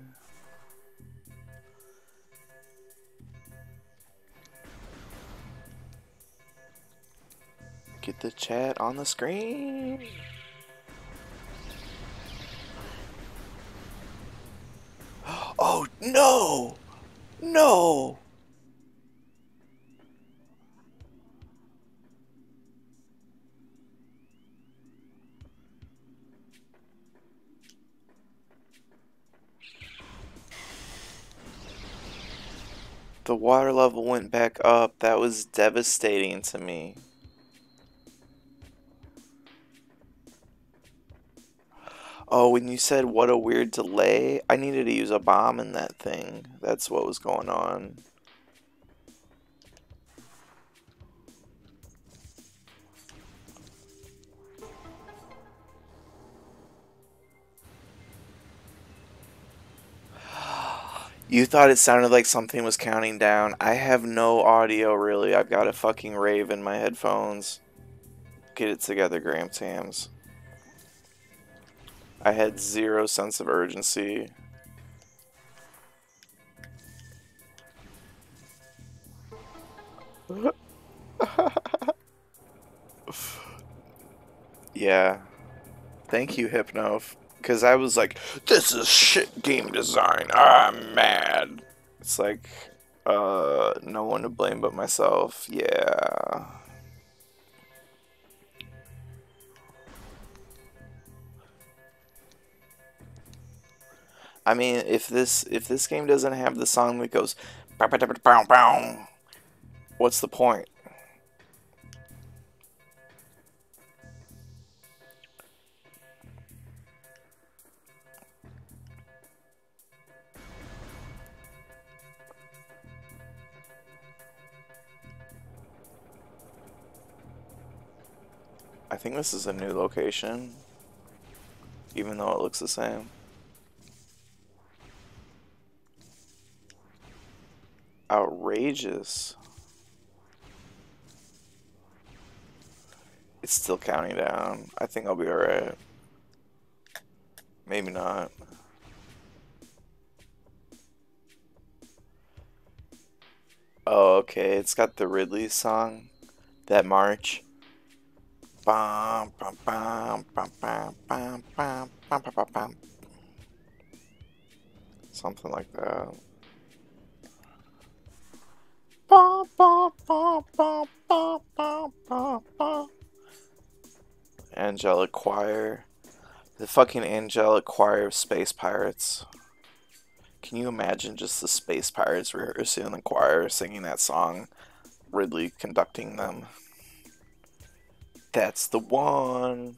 Get the chat on the screen. Oh, no! No! The water level went back up. That was devastating to me. Oh, when you said what a weird delay, I needed to use a bomb in that thing. That's what was going on. You thought it sounded like something was counting down. I have no audio, really. I've got a fucking rave in my headphones. Get it together, Graham Tams. I had zero sense of urgency. Yeah. Thank you, Hypno. Because I was like, this is shit game design. I'm mad. It's like, no one to blame but myself. Yeah. I mean, if this game doesn't have the song that goes, "Bow, bow, bow, bow, bow," what's the point? I think this is a new location, even though it looks the same. Outrageous. It's still counting down. I think I'll be alright. Maybe not. Oh, okay. It's got the Ridley song. That march. Bum, bum, bum, bum, bum, bum, bum, bum, bum, bum, bum. Something like that. Bum, bum, bum, bum, bum, bum, bum, bum. Angelic Choir. The fucking Angelic Choir of Space Pirates. Can you imagine just the Space Pirates rehearsing in the choir, singing that song, Ridley conducting them? That's the one.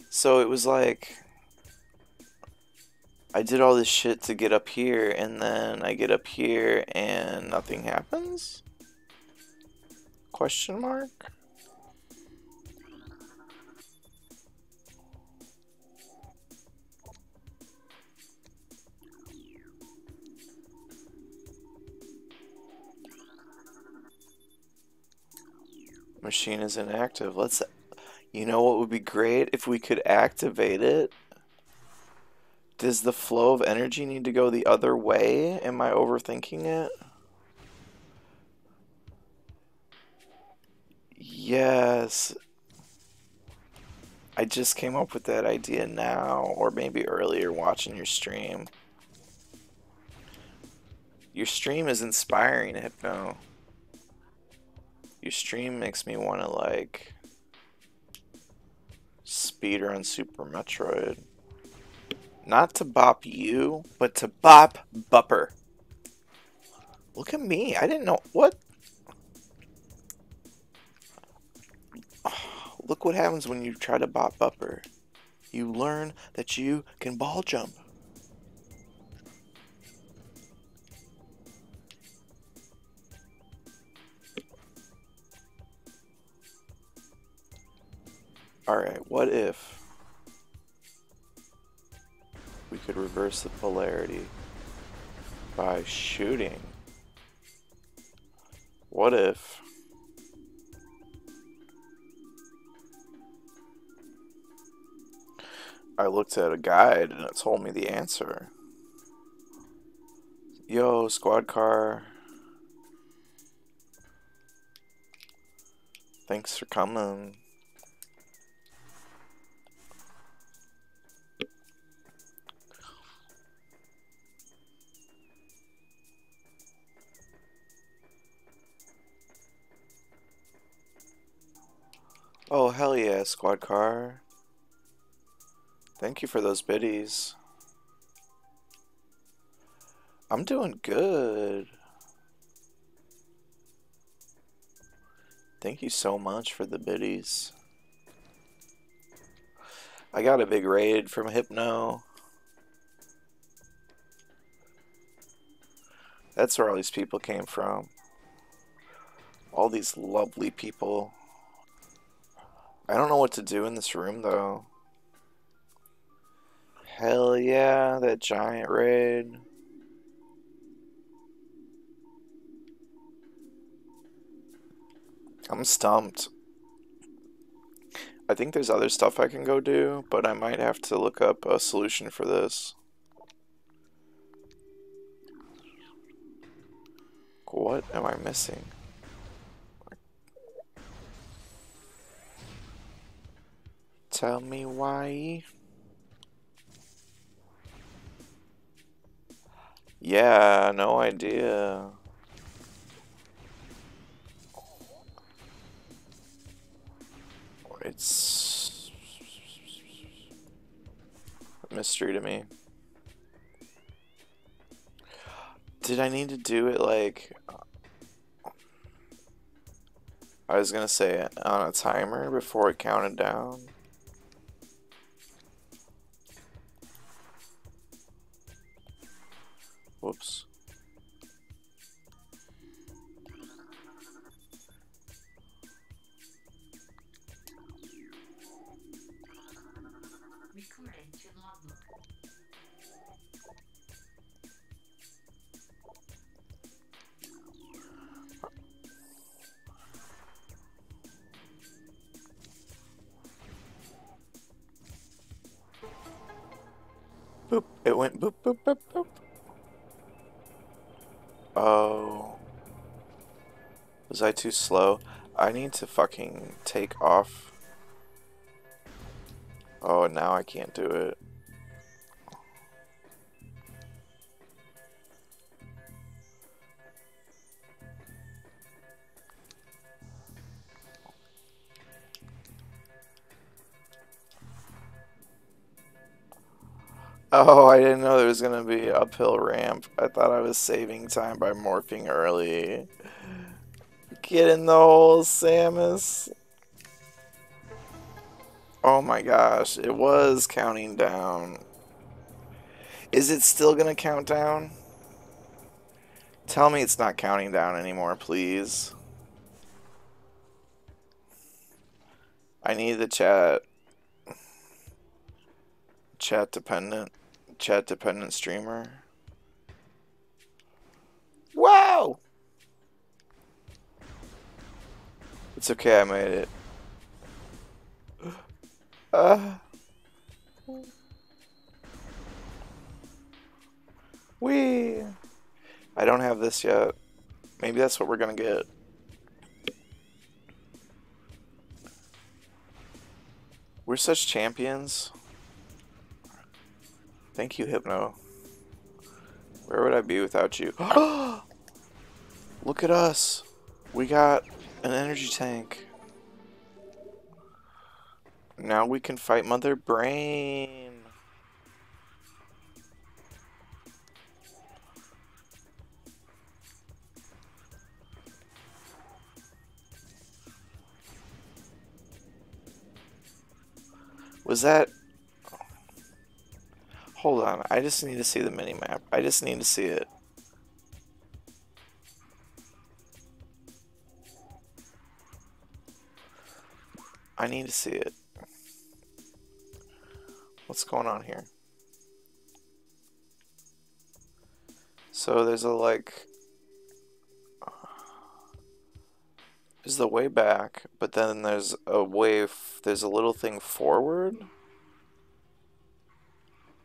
So it was like, I did all this shit to get up here, and then I get up here and nothing happens? Question mark? Machine is inactive. Let's. You know what would be great if we could activate it? Does the flow of energy need to go the other way? Am I overthinking it? Yes. I just came up with that idea now, or maybe earlier watching your stream. Your stream is inspiring, Hypno. Your stream makes me want to, like, speedrun Super Metroid. Not to bop you, but to bop Bupper. Look at me. I didn't know. What? Oh, look what happens when you try to bop Bupper. You learn that you can ball jump. Alright, what if we could reverse the polarity by shooting? What if I looked at a guide and it told me the answer? Yo, squad car. Thanks for coming. Oh, hell yeah, squad car. Thank you for those biddies. I'm doing good. Thank you so much for the biddies. I got a big raid from Hypno. That's where all these people came from. All these lovely people. I don't know what to do in this room, though. Hell yeah, that giant raid. I'm stumped. I think there's other stuff I can go do, but I might have to look up a solution for this. What am I missing? Tell me why. Yeah, no idea. It's a mystery to me. Did I need to do it like... I was gonna say on a timer before it counted down. Whoops. Boop. It went boop, boop, boop, boop. Oh. Was I too slow? I need to fucking take off. Oh, now I can't do it. Oh, I didn't know there was gonna be an uphill ramp. I thought I was saving time by morphing early. Get in the hole, Samus. Oh my gosh, it was counting down. Is it still gonna count down? Tell me it's not counting down anymore, please. I need the chat. Chat dependent streamer. Wow! It's okay, I made it. Wee! I don't have this yet. Maybe that's what we're gonna get. We're such champions. Thank you, Hypno. Where would I be without you? Look at us. We got an energy tank. Now we can fight Mother Brain. Was that... Hold on, I just need to see the minimap. I just need to see it. I need to see it. What's going on here? So there's a like... There's the way back, but then there's a way... There's a little thing forward?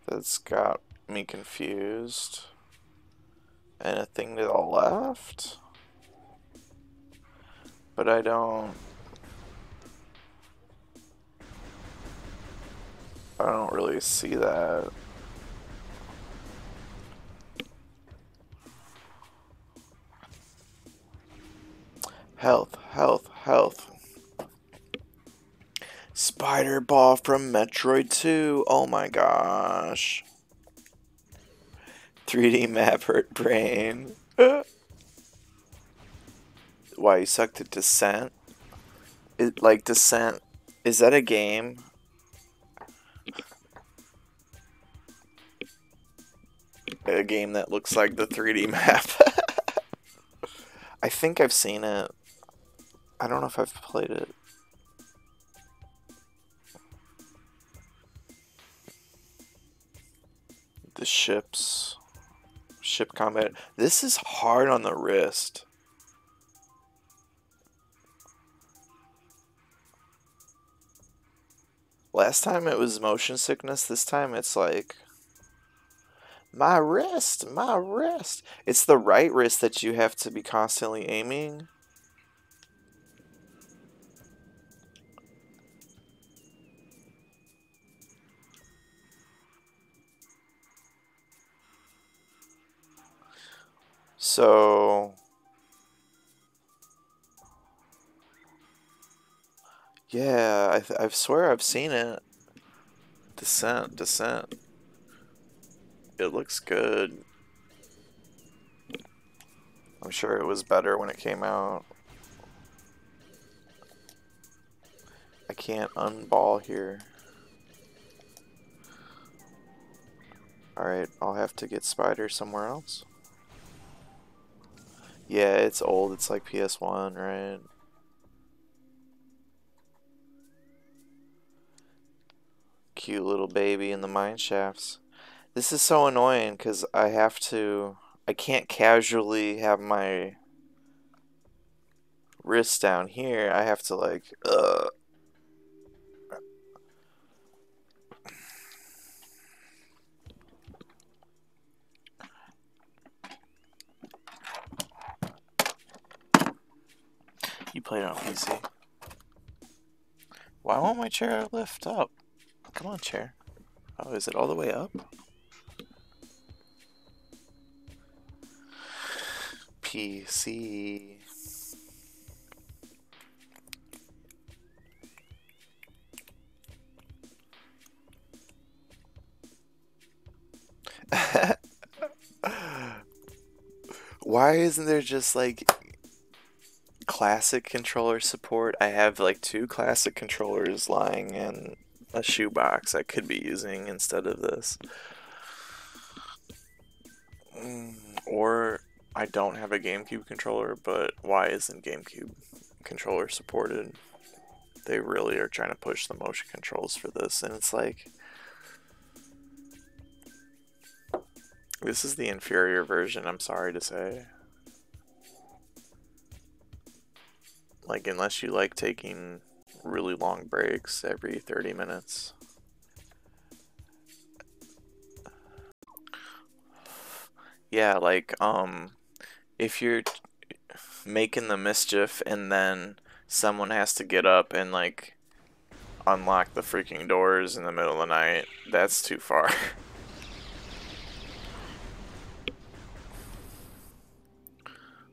That's got me confused. And a thing to the left? But I don't really see that. Health, health, health. Spider Ball from Metroid 2. Oh my gosh. 3D map hurt brain. Why, you sucked at Descent? Like Descent, is that a game? a game that looks like the 3D map. I think I've seen it. I don't know if I've played it. The ships. Ship combat. This is hard on the wrist. Last time it was motion sickness. This time it's like, my wrist, my wrist. It's the right wrist that you have to be constantly aiming. So, yeah, I swear I've seen it. Descent, Descent. It looks good. I'm sure it was better when it came out. I can't unball here. Alright, I'll have to get Spider somewhere else. Yeah, it's old. It's like PS1, right? Cute little baby in the mine shafts. This is so annoying because I can't casually have my wrist down here. I have to like, You played it on PC. Why won't my chair lift up? Come on, chair. Oh, is it all the way up? PC. Why isn't there just like classic controller support? I have like 2 classic controllers lying in a shoebox I could be using instead of this. Or I don't have a GameCube controller, but why isn't GameCube controller supported? They really are trying to push the motion controls for this, and it's like, this is the inferior version, I'm sorry to say. Like, unless you like taking really long breaks every 30 minutes. Yeah, like, if you're making the mischief and then someone has to get up and, like, unlock the freaking doors in the middle of the night, that's too far.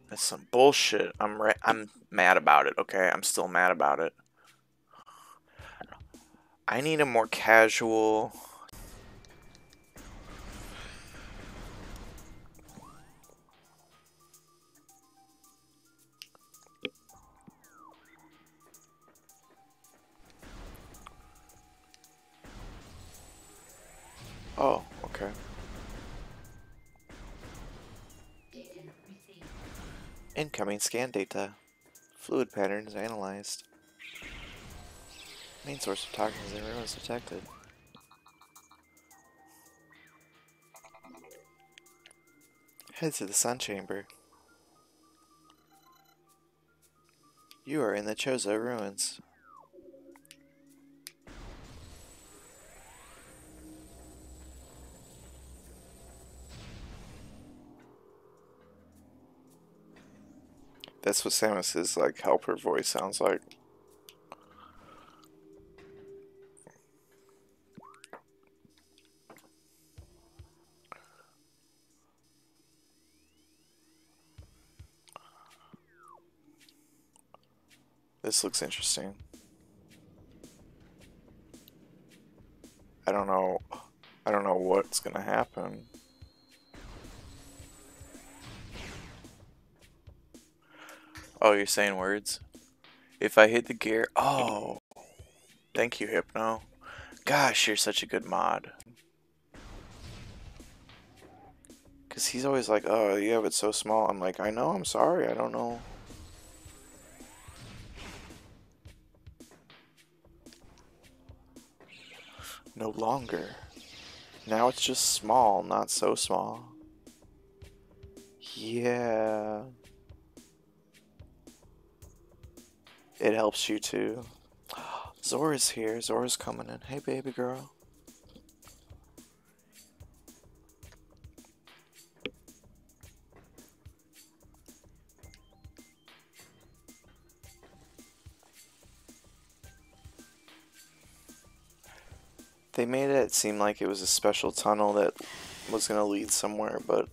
That's some bullshit. I'm mad about it, okay? I'm still mad about it. I need a more casual... Oh, okay. Incoming scan data. Fluid patterns analyzed. Main source of toxins and ruins detected. Head to the sun chamber. You are in the Chozo ruins. That's what Samus's like helper voice sounds like. This looks interesting. I don't know what's gonna happen. Oh, you're saying words? If I hit the gear... Oh! Thank you, Hypno. Gosh, you're such a good mod. Because he's always like, oh, you have it so small. I'm like, I know, I'm sorry, I don't know. No longer. Now it's just small, not so small. Yeah. It helps you too. Zora's here. Zora's coming in. Hey, baby girl. They made it seem like it was a special tunnel that was going to lead somewhere, but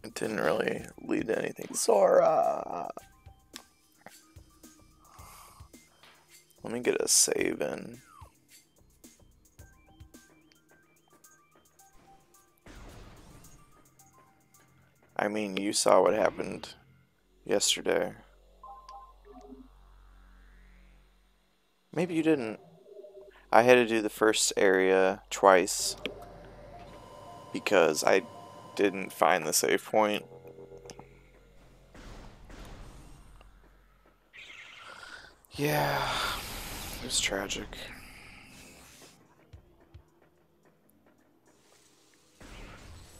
it didn't really lead to anything. Zora! Let me get a save in. I mean, you saw what happened yesterday. Maybe you didn't. I had to do the first area twice because I didn't find the save point. Yeah, it was tragic.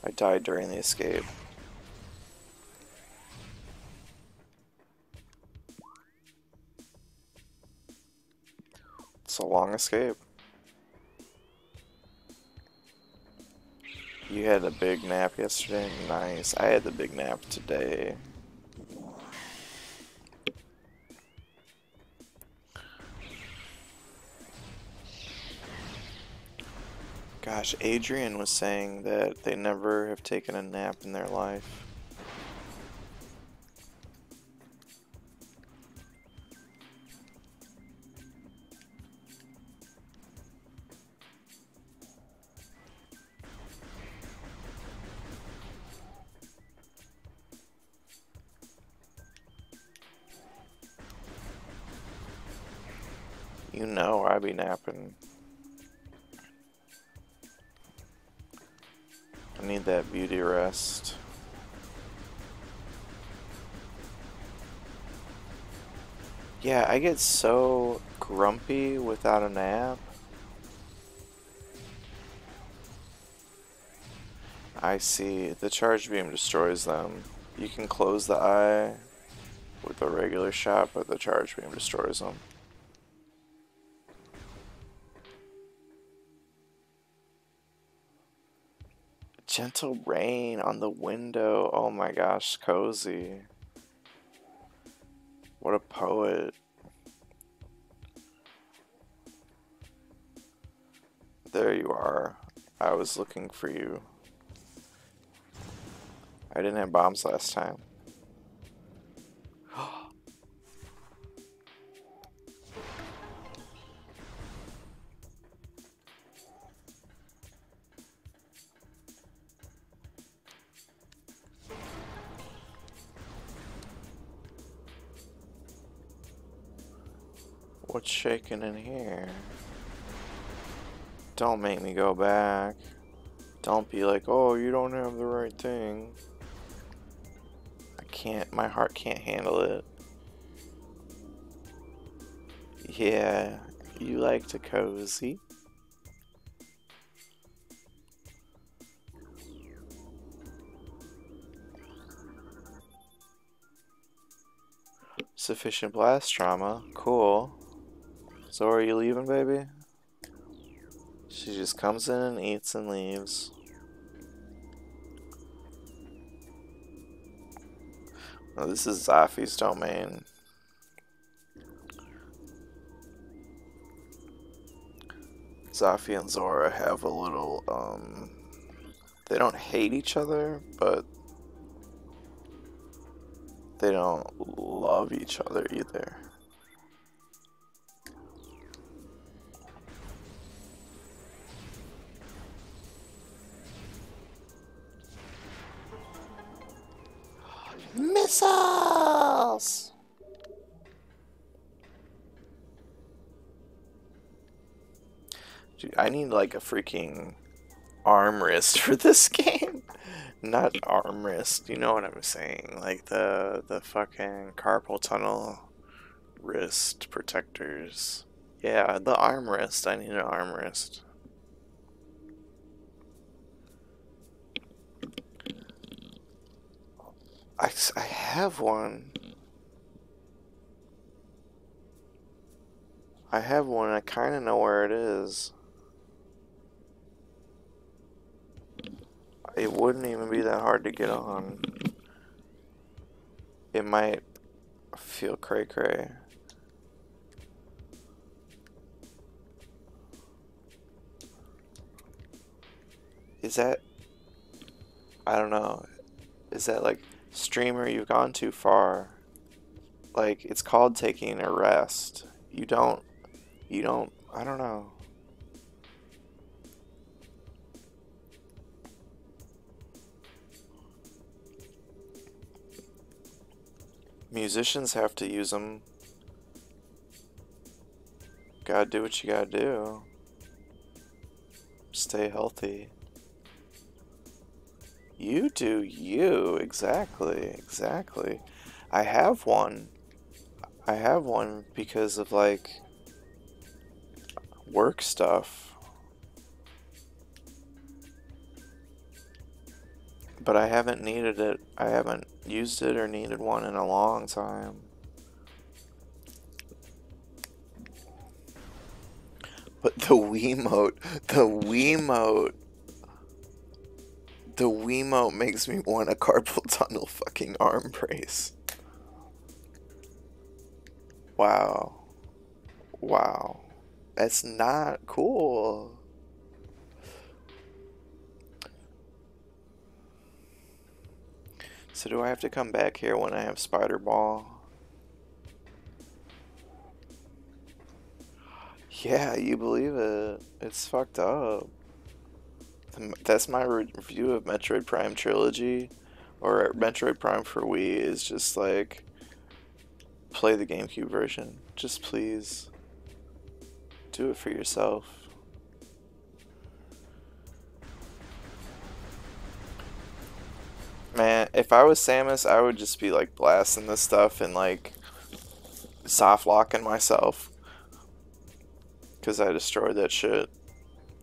I died during the escape. It's a long escape. You had a big nap yesterday? Nice. I had the big nap today. Gosh, Adrian was saying that they never have taken a nap in their life. You know I be napping. I need that beauty rest. Yeah, I get so grumpy without a nap. I see. The charge beam destroys them. You can close the eye with a regular shot, but the charge beam destroys them. Gentle rain on the window. Oh my gosh, cozy. What a poet. There you are. I was looking for you. I didn't have bombs last time. What's shaking in here? Don't make me go back. Don't be like, oh, you don't have the right thing. I can't, my heart can't handle it. Yeah, you like to cozy. Sufficient blast trauma. Cool. So are you leaving, baby? She just comes in and eats and leaves. Oh, this is Zafi's domain. Zafi and Zora have a little, they don't hate each other, but they don't love each other either. Missiles! Dude, I need like a freaking arm wrist for this game. Not arm wrist, you know what I'm saying. Like the fucking carpal tunnel wrist protectors. Yeah, the arm wrist. I need an arm wrist. I have one. I have one. I kind of know where it is. It wouldn't even be that hard to get on. It might feel cray cray. Is that... I don't know. Is that like... Streamer, you've gone too far. Like, it's called taking a rest. You don't... I don't know. Musicians have to use them. Gotta do what you gotta do. Stay healthy. You do you. Exactly. Exactly. I have one. I have one because of, like, work stuff. But I haven't needed it. I haven't used it or needed one in a long time. But the Wiimote, the Wiimote makes me want a carpal tunnel fucking arm brace. Wow. Wow. That's not cool. So do I have to come back here when I have Spider Ball? Yeah, you believe it. It's fucked up. That's my review of Metroid Prime Trilogy, or Metroid Prime for Wii, is just like, play the GameCube version. Just please. Do it for yourself. Man, if I was Samus, I would just be like blasting this stuff and like soft locking myself. Because I destroyed that shit.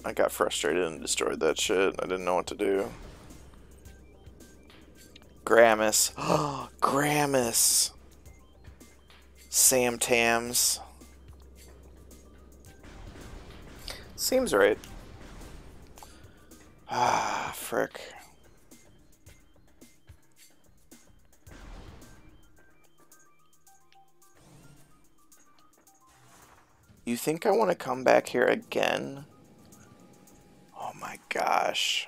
I got frustrated and destroyed that shit. I didn't know what to do. Gramus. Oh, Gramus. Sam Tams. Seems right. Ah, frick. You think I want to come back here again? Oh my gosh.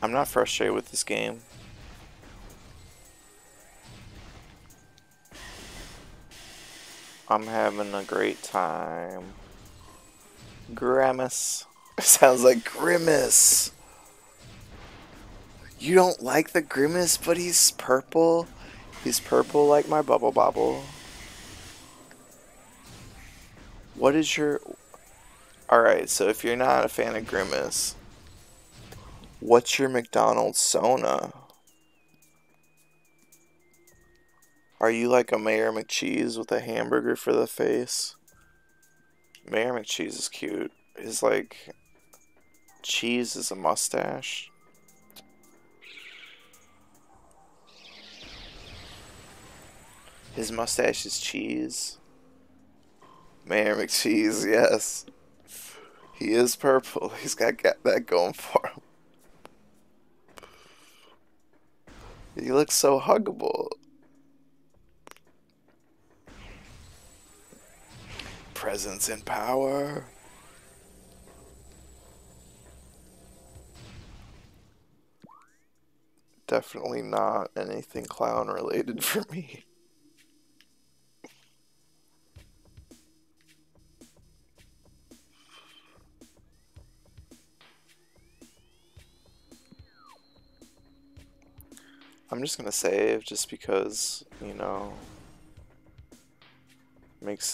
I'm not frustrated with this game. I'm having a great time. Grimace. Sounds like Grimace. You don't like the Grimace, but he's purple? He's purple like my Bubble Bobble. What is your... Alright, so if you're not a fan of Grimace, what's your McDonald's Sona? Are you like a Mayor McCheese with a hamburger for the face? Mayor McCheese is cute. His, like, cheese is a mustache. His mustache is cheese. Mayor McCheese, yes. He is purple. He's got that going for him. He looks so huggable. Presence and power. Definitely not anything clown related for me. I'm just gonna save just because, you know,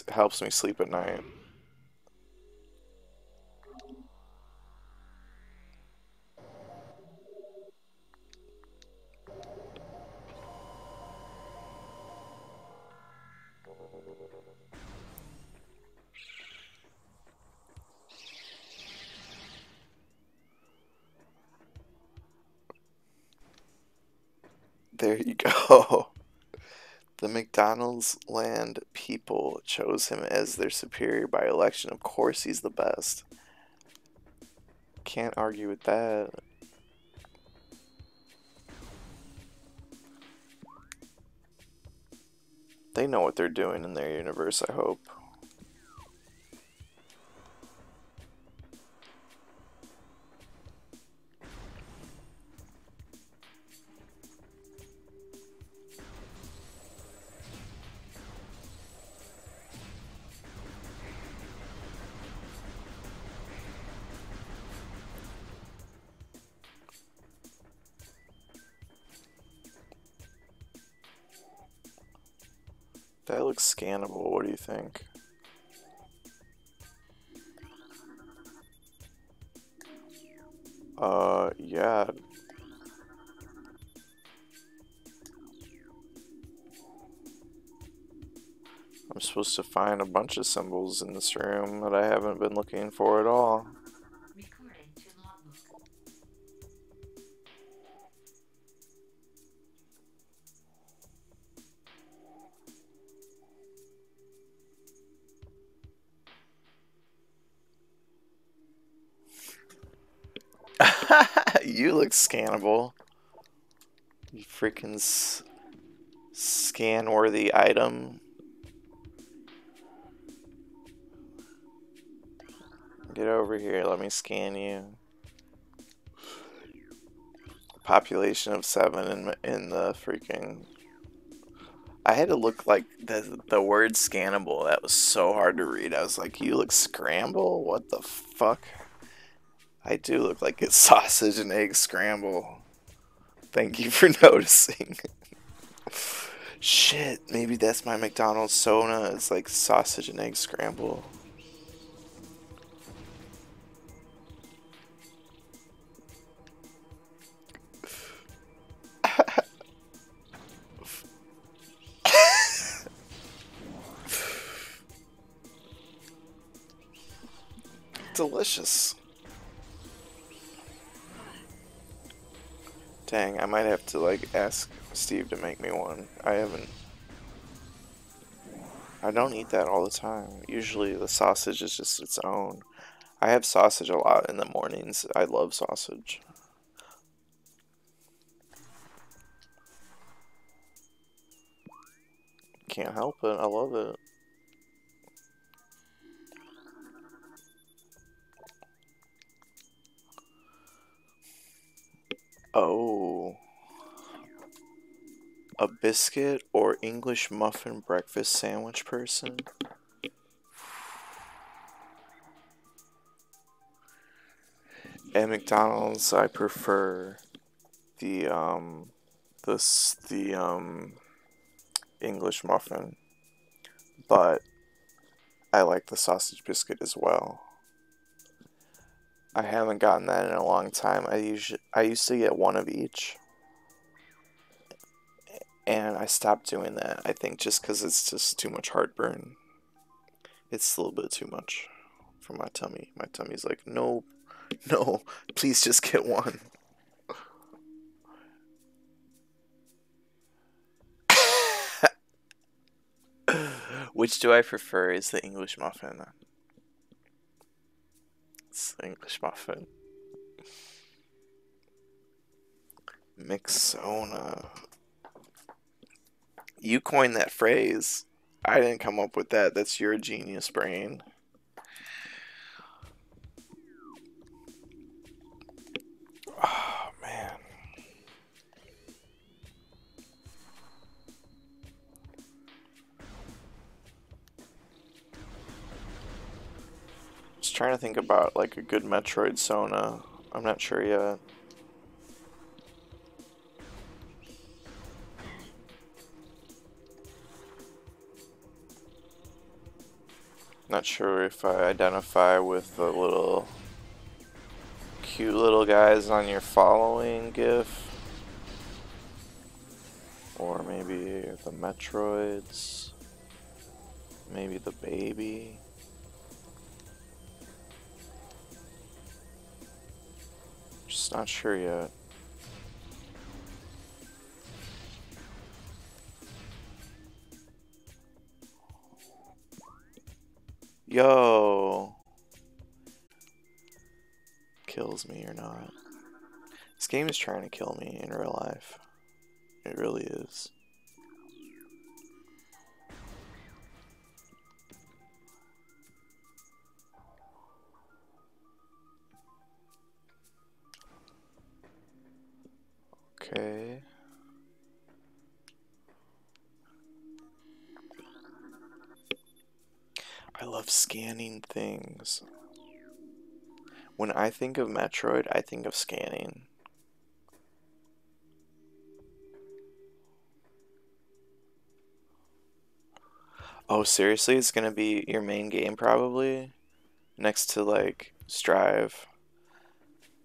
helps me sleep at night. There you go. The McDonald's land people chose him as their superior by election. Of course he's the best. Can't argue with that. They know what they're doing in their universe, I hope. That looks scannable. What do you think? Yeah. I'm supposed to find a bunch of symbols in this room that I haven't been looking for at all. You look scannable. You freaking scan-worthy item. Get over here, let me scan you. Population of 7 in the freaking... I had to look like the word scannable. That was so hard to read. I was like, you look scramble? What the fuck? I do look like it's sausage and egg scramble. Thank you for noticing. Shit, maybe that's my McDonald's Sona. It's like sausage and egg scramble. Delicious. Dang, I might have to like ask Steve to make me one. I don't eat that all the time. Usually the sausage is just its own. I have sausage a lot in the mornings. I love sausage. Can't help it. I love it. Oh. A biscuit or English muffin breakfast sandwich person? At McDonald's, I prefer the English muffin, but I like the sausage biscuit as well. I haven't gotten that in a long time. I used to get one of each, and I stopped doing that. I think just because it's just too much heartburn. It's a little bit too much for my tummy. My tummy's like, no, no, please just get one. Which do I prefer is the English muffin. It's the English muffin. Mixona. You coined that phrase. I didn't come up with that. That's your genius brain. Oh, man. Just trying to think about like a good Metroid Sona. I'm not sure yet. Not sure if I identify with the little cute little guys on your following gif. Or maybe the Metroids. Maybe the baby. Just not sure yet. Yo! Kills me or not. This game is trying to kill me in real life. It really is. Okay. I love scanning things. When I think of Metroid, I think of scanning. Oh, seriously? It's gonna be your main game probably? Next to like Strive.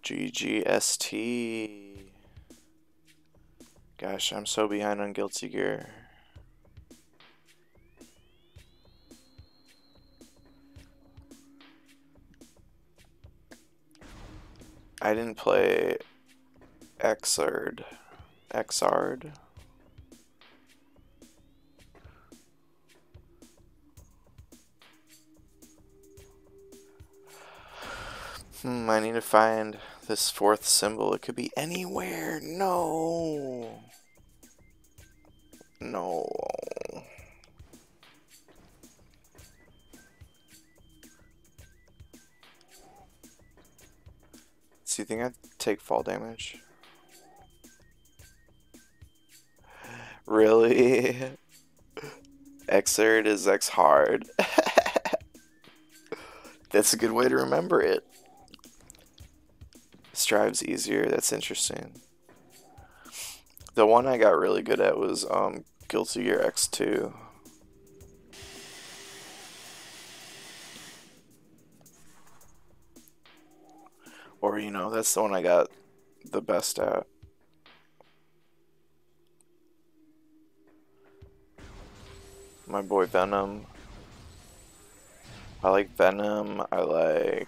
GGST. Gosh, I'm so behind on Guilty Gear. I didn't play Xrd. Xrd? I need to find this fourth symbol. It could be anywhere. No. No. So you think I'd take fall damage? Really? Xrd is X hard. That's a good way to remember it. Strive's easier. That's interesting. The one I got really good at was Guilty Gear X2. Or, you know, that's the one I got the best at. My boy Venom. I like Venom. I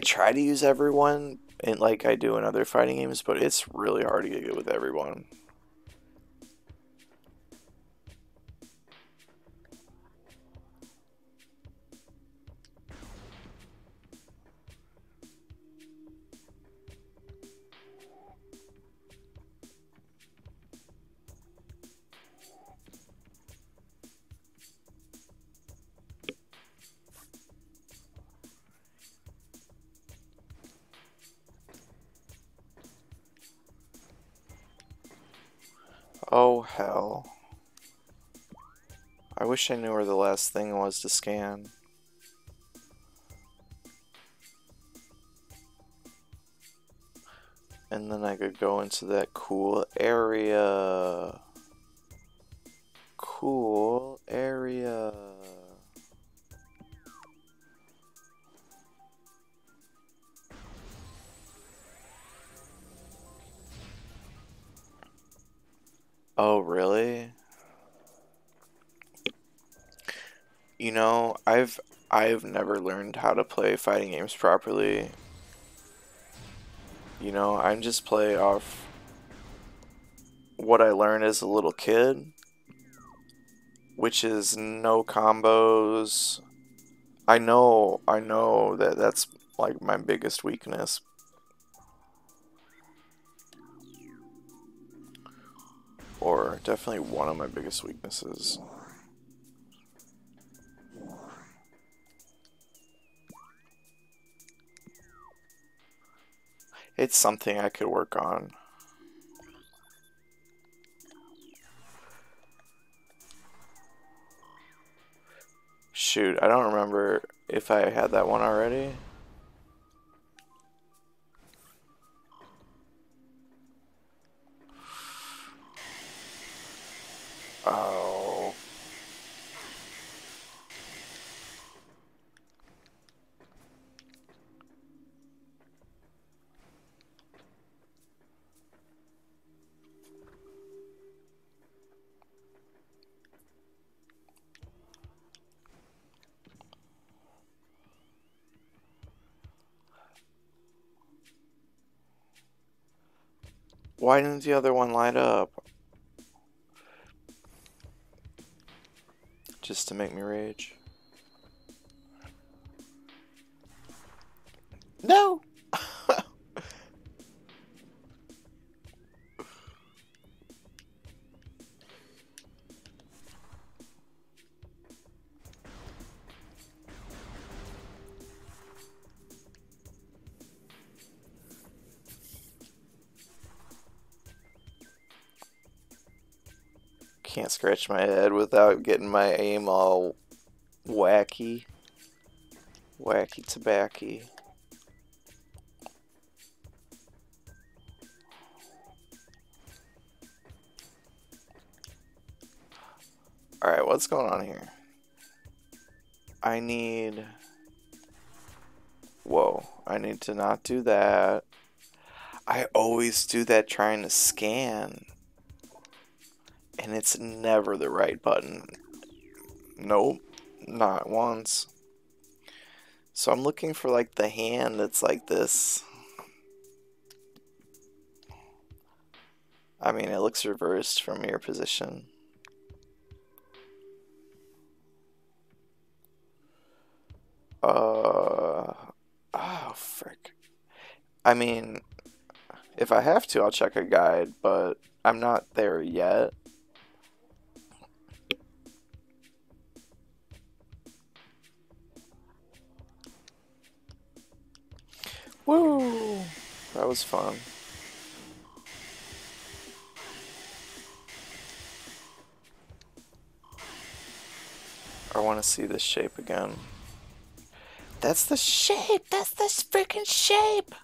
try to use everyone, and like I do in other fighting games, but it's really hard to get good with everyone. Oh, hell. I wish I knew where the last thing was to scan. And then I could go into that cool area. Cool area. Oh, really? You know, I've never learned how to play fighting games properly. You know, I just play off what I learned as a little kid, which is no combos. I know that that's like my biggest weakness. Or definitely one of my biggest weaknesses. It's something I could work on. Shoot, I don't remember if I had that one already. Oh. Why didn't the other one light up? Just just to make me rage. No! Can't scratch my head without getting my aim all wacky. Wacky tobacco. Alright, what's going on here? I need... Whoa, I need to not do that. I always do that trying to scan. And it's never the right button. Nope, not once. So I'm looking for like the hand that's like this. I mean, it looks reversed from your position. Oh, frick. I mean, if I have to, I'll check a guide, but I'm not there yet. Woo! That was fun. I want to see this shape again. That's the shape! That's the freaking shape!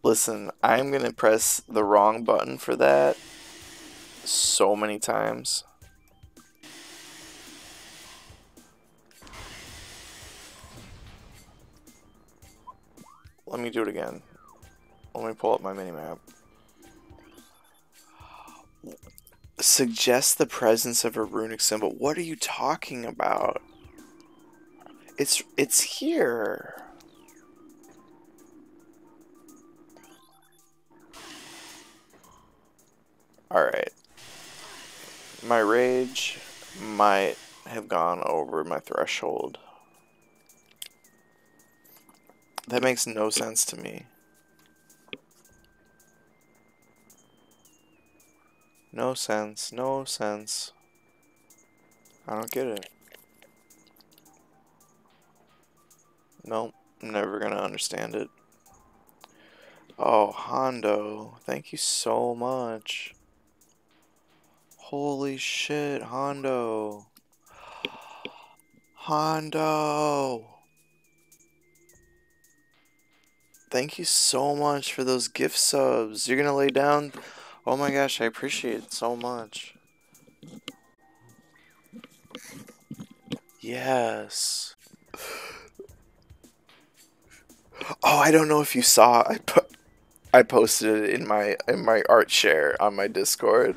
Listen, I'm gonna press the wrong button for that so many times. Let me do it again. Let me pull up my minimap. Suggest the presence of a runic symbol. What are you talking about? It's here. Alright. My rage might have gone over my threshold. That makes no sense to me. No sense, no sense. I don't get it. Nope, never gonna understand it. Oh, Hondo, thank you so much. Holy shit, Hondo. Hondo! Thank you so much for those gift subs. You're gonna lay down? Oh my gosh, I appreciate it so much. Yes. Oh, I don't know if you saw. I posted it in my art share on my Discord.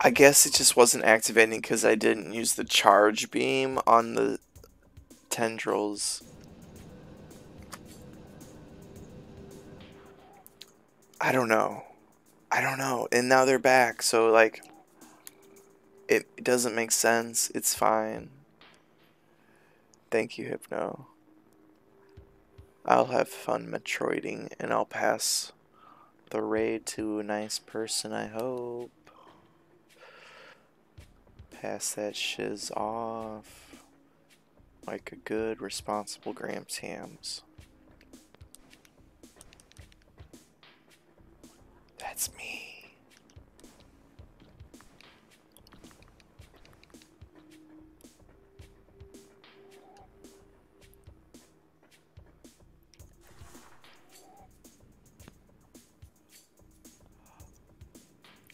I guess it just wasn't activating because I didn't use the charge beam on the tendrils. I don't know. I don't know. And now they're back, so like it doesn't make sense. It's fine. Thank you, Hypno. I'll have fun Metroiding and I'll pass the raid to a nice person, I hope. Pass that shiz off like a good, responsible Gramps Hams. That's me.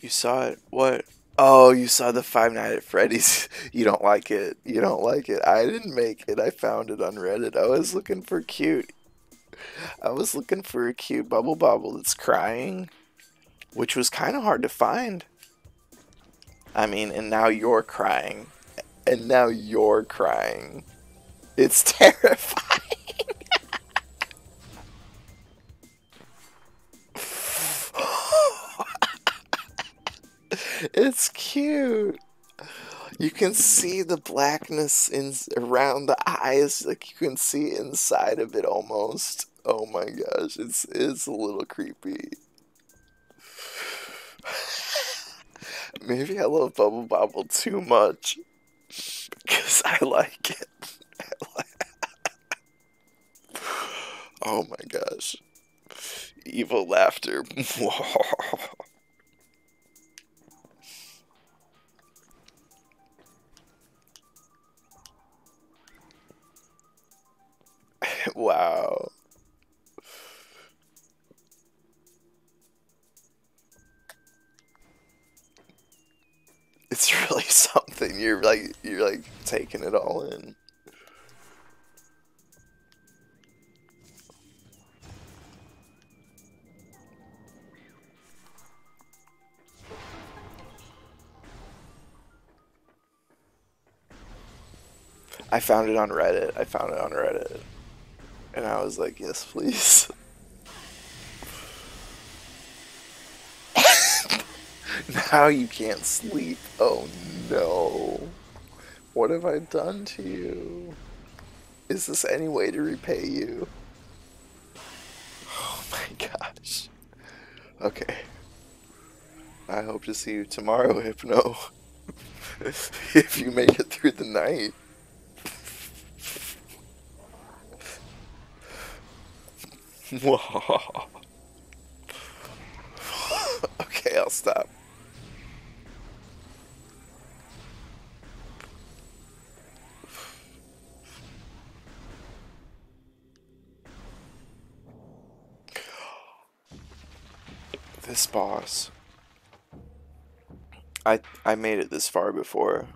You saw it? What? Oh, you saw the Five Nights at Freddy's. You don't like it. You don't like it. I didn't make it. I found it on Reddit. I was looking for cute. I was looking for a cute Bubble Bobble that's crying, which was kind of hard to find. I mean, and now you're crying. And now you're crying. It's terrifying. It's cute. You can see the blackness in around the eyes, like you can see inside of it almost. Oh my gosh, it's a little creepy. Maybe I love Bubble Bobble too much because I like it. Oh my gosh. Evil laughter. Wow. It's really something. You're like taking it all in. I found it on Reddit. I found it on Reddit. And I was like, yes, please. Now you can't sleep. Oh no. What have I done to you? Is this any way to repay you? Oh my gosh. Okay. I hope to see you tomorrow, Hypno. If you make it through the night. Okay, I'll stop. This boss. I made it this far before.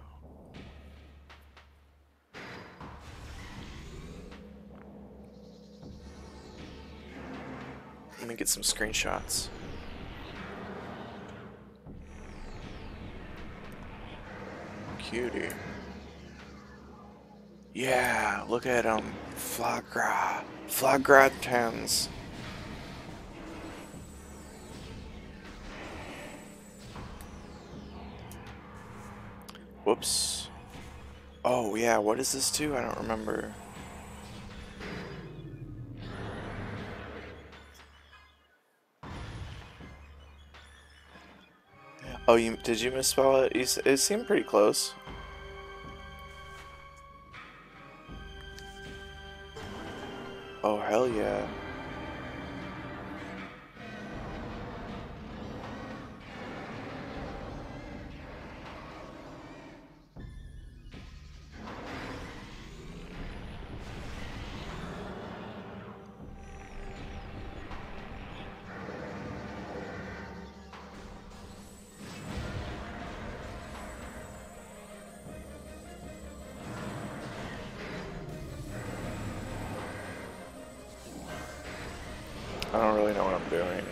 Let me get some screenshots. Cutie. Yeah, look at him. Foie gras. Foie gratins. Whoops. Oh yeah, what is this do? I don't remember. Oh, did you misspell it? It seemed pretty close. Oh hell yeah. I don't really know what I'm doing.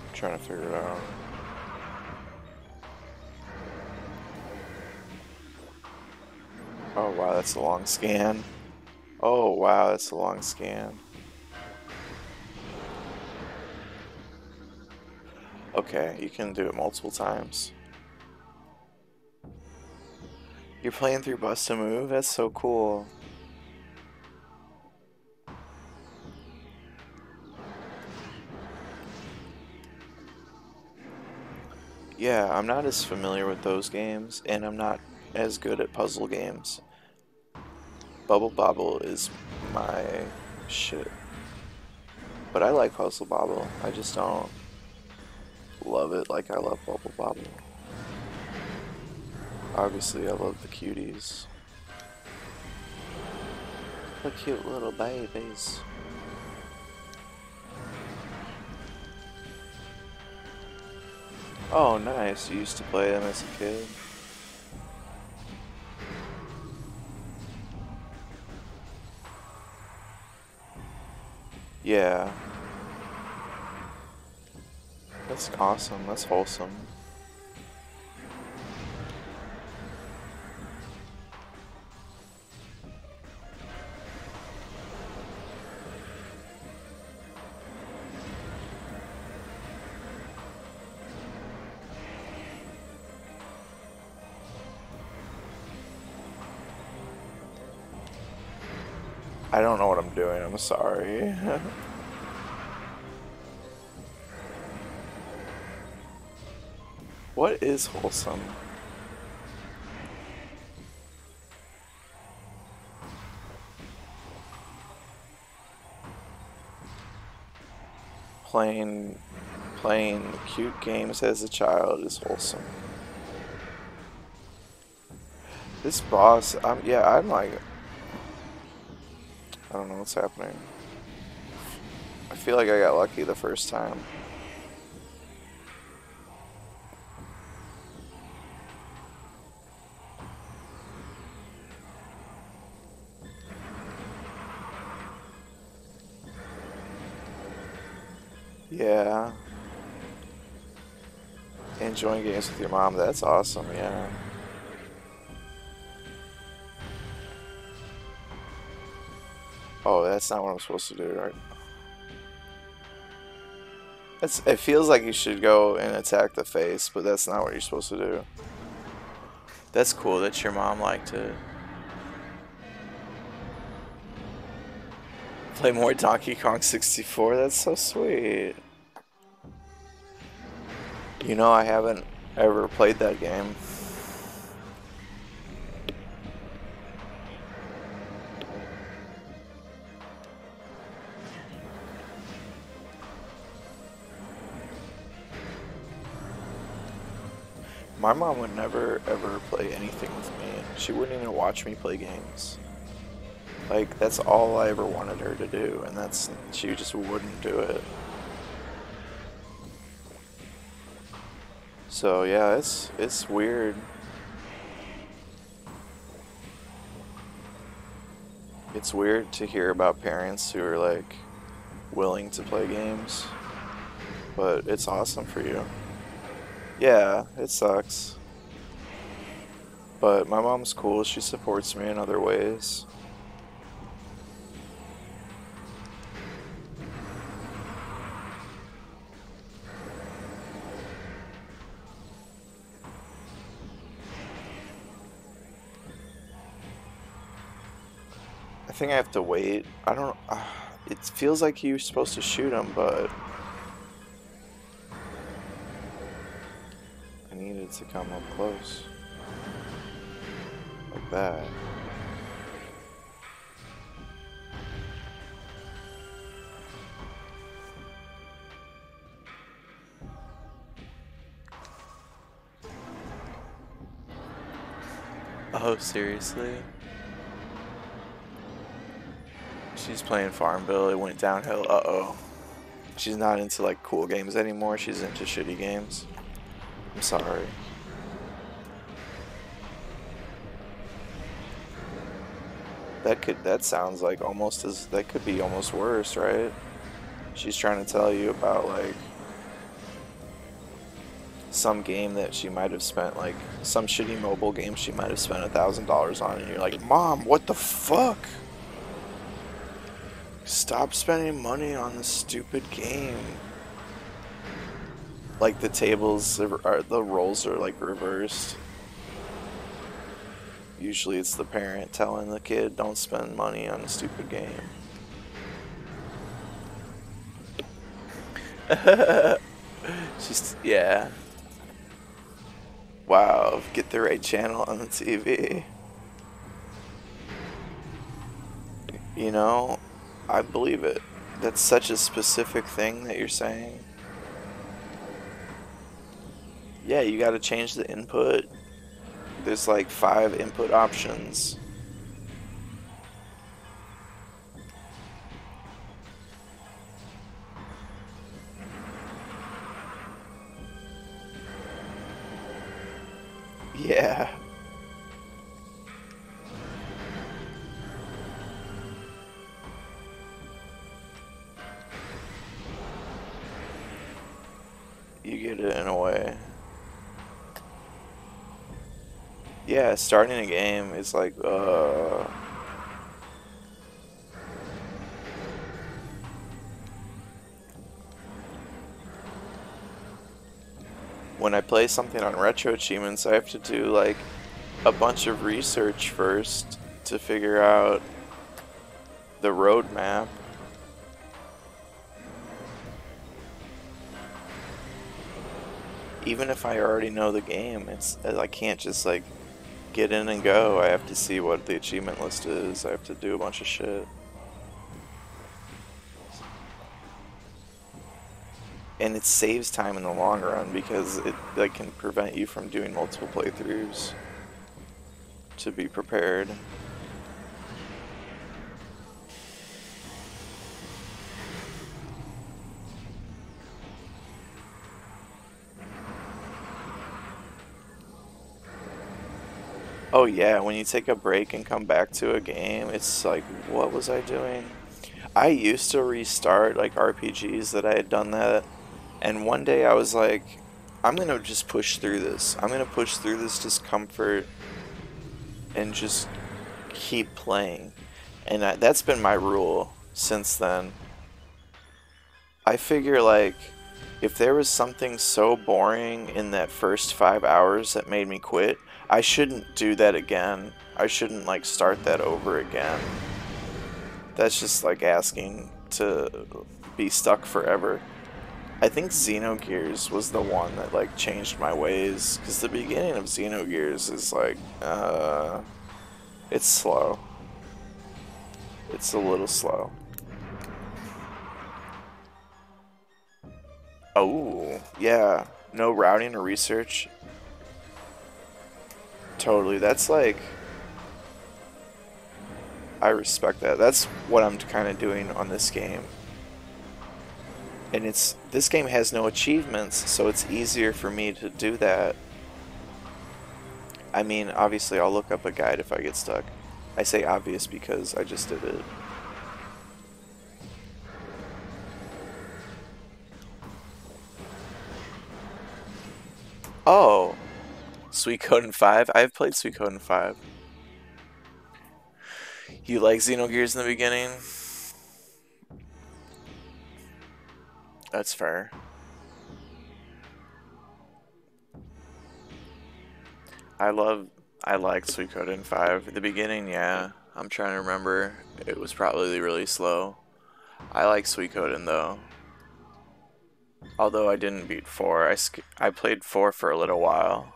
I'm trying to figure it out. Oh wow, that's a long scan. Oh wow, that's a long scan. Okay, you can do it multiple times. You're playing through Bust a Move? That's so cool. Yeah, I'm not as familiar with those games, and I'm not as good at puzzle games. Bubble Bobble is my shit. But I like Puzzle Bobble. I just don't love it like I love Bubble Bobble. Obviously, I love the cuties. The cute little babies. Oh, nice. You used to play them as a kid. Yeah. That's awesome. That's wholesome. I don't know what I'm doing. I'm sorry. What is wholesome? Playing cute games as a child is wholesome. This boss, I'm like, I don't know what's happening. I feel like I got lucky the first time. Yeah. Enjoying games with your mom, that's awesome, yeah. Oh, that's not what I'm supposed to do, right? It feels like you should go and attack the face, but that's not what you're supposed to do. That's cool that your mom liked to play more Donkey Kong 64. That's so sweet. You know, I haven't ever played that game. My mom would never ever play anything with me. She wouldn't even watch me play games. Like, that's all I ever wanted her to do, and she just wouldn't do it. So yeah, it's weird. It's weird to hear about parents who are like willing to play games, but it's awesome for you. Yeah, it sucks. But my mom's cool. She supports me in other ways. I think I have to wait. I don't. It feels like you're supposed to shoot him, but I needed to come up close. Like that. Oh, seriously? She's playing Farmville. It went downhill. Uh-oh. She's not into like cool games anymore. She's into shitty games. I'm sorry. That sounds like that could be almost worse, right? She's trying to tell you about like some game that she might have spent, like some shitty mobile game she might have spent $1,000 on, and you're like, Mom, what the fuck? Stop spending money on this stupid game. Like the roles are like reversed. Usually it's the parent telling the kid, don't spend money on a stupid game. Yeah. Wow, get the right channel on the TV. You know, I believe it. That's such a specific thing that you're saying. Yeah, you gotta change the input. There's like 5 input options. Yeah. You get it in a way. Yeah, starting a game is like, when I play something on retro achievements, I have to do like a bunch of research first to figure out the roadmap. Even if I already know the game, it's I can't just like get in and go. I have to see what the achievement list is. I have to do a bunch of shit. And it saves time in the long run because it like can prevent you from doing multiple playthroughs to be prepared. Oh yeah, when you take a break and come back to a game, it's like, what was I doing? I used to restart like RPGs that I had done that, and one day I was like, I'm gonna just push through this. I'm gonna push through this discomfort and just keep playing. And that's been my rule since then. I figure like if there was something so boring in that first 5 hours that made me quit, I shouldn't do that again. I shouldn't like start that over again. That's just like asking to be stuck forever. I think Xenogears was the one that like changed my ways, because the beginning of Xenogears is like, it's slow. It's a little slow. Oh, yeah. No routing or research. Totally. That's like, I respect that. That's what I'm kind of doing on this game. And this game has no achievements, so it's easier for me to do that. I mean, obviously I'll look up a guide if I get stuck. I say obvious because I just did it. Oh, Suikoden 5? I've played Suikoden 5. You like Xenogears in the beginning? That's fair. I like Suikoden 5. At the beginning, yeah. I'm trying to remember. It was probably really slow. I like Suikoden though. Although I didn't beat 4. I played 4 for a little while.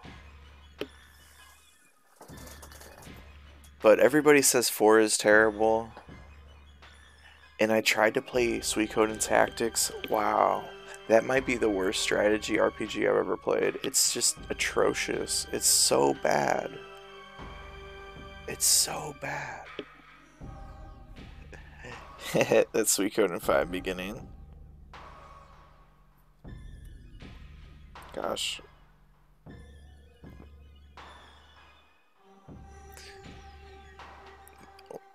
But everybody says 4 is terrible. And I tried to play Suikoden Tactics. Wow. That might be the worst strategy RPG I've ever played. It's just atrocious. It's so bad. It's so bad. That's Suikoden 5 beginning. Gosh.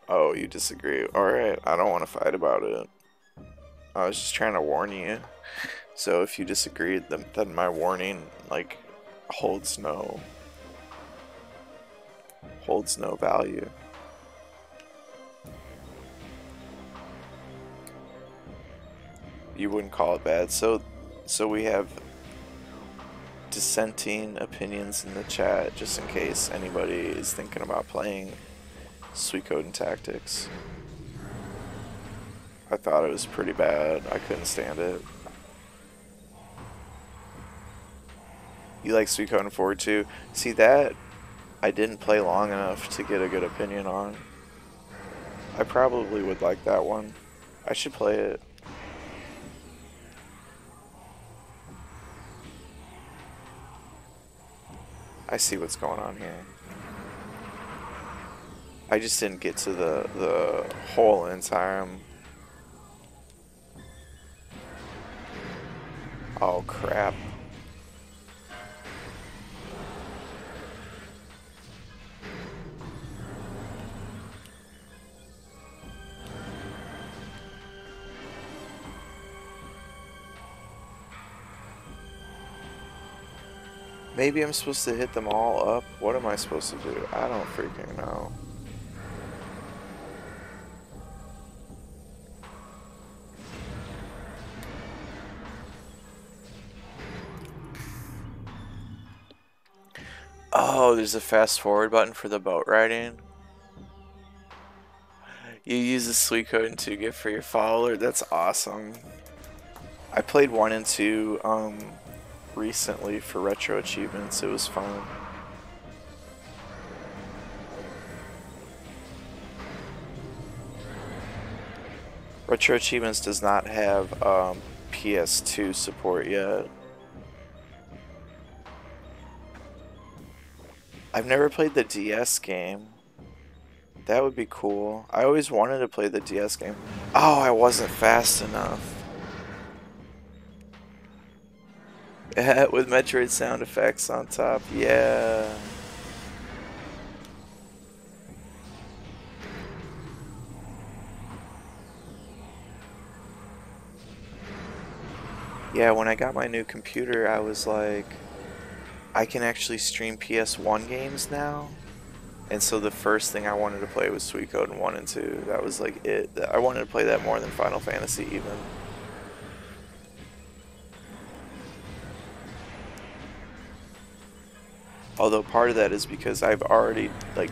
Oh, you disagree. Alright, I don't want to fight about it. I was just trying to warn you. So if you disagreed, then my warning, like, holds no value. You wouldn't call it bad. So we have dissenting opinions in the chat, just in case anybody is thinking about playing Suikoden Tactics. I thought it was pretty bad. I couldn't stand it. You like Suikoden 4 too? See, that I didn't play long enough to get a good opinion on. I probably would like that one. I should play it. I see what's going on here. I just didn't get to the hole in time. Oh crap. Maybe I'm supposed to hit them all up? What am I supposed to do? I don't freaking know. Oh, there's a fast forward button for the boat riding. You use the sweet code and 2 gift for your follower. That's awesome. I played 1 and 2 recently for retro achievements. It was fun. Retro Achievements does not have PS2 support yet. I've never played the DS game. That would be cool. I always wanted to play the DS game. Oh, I wasn't fast enough. With Metroid sound effects on top. Yeah. Yeah, when I got my new computer, I was like, I can actually stream PS1 games now. And so the first thing I wanted to play was Suikoden 1 and 2. That was like it. I wanted to play that more than Final Fantasy even. Although part of that is because I've already like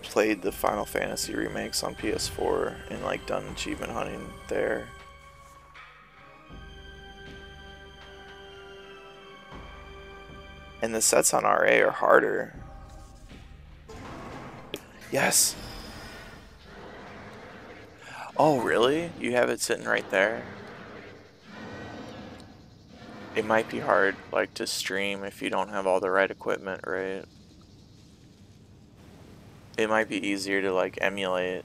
played the Final Fantasy remakes on PS4 and like done achievement hunting there. And the sets on RA are harder. Yes. Oh, really? You have it sitting right there? It might be hard, like, to stream if you don't have all the right equipment, right? It might be easier to, like, emulate.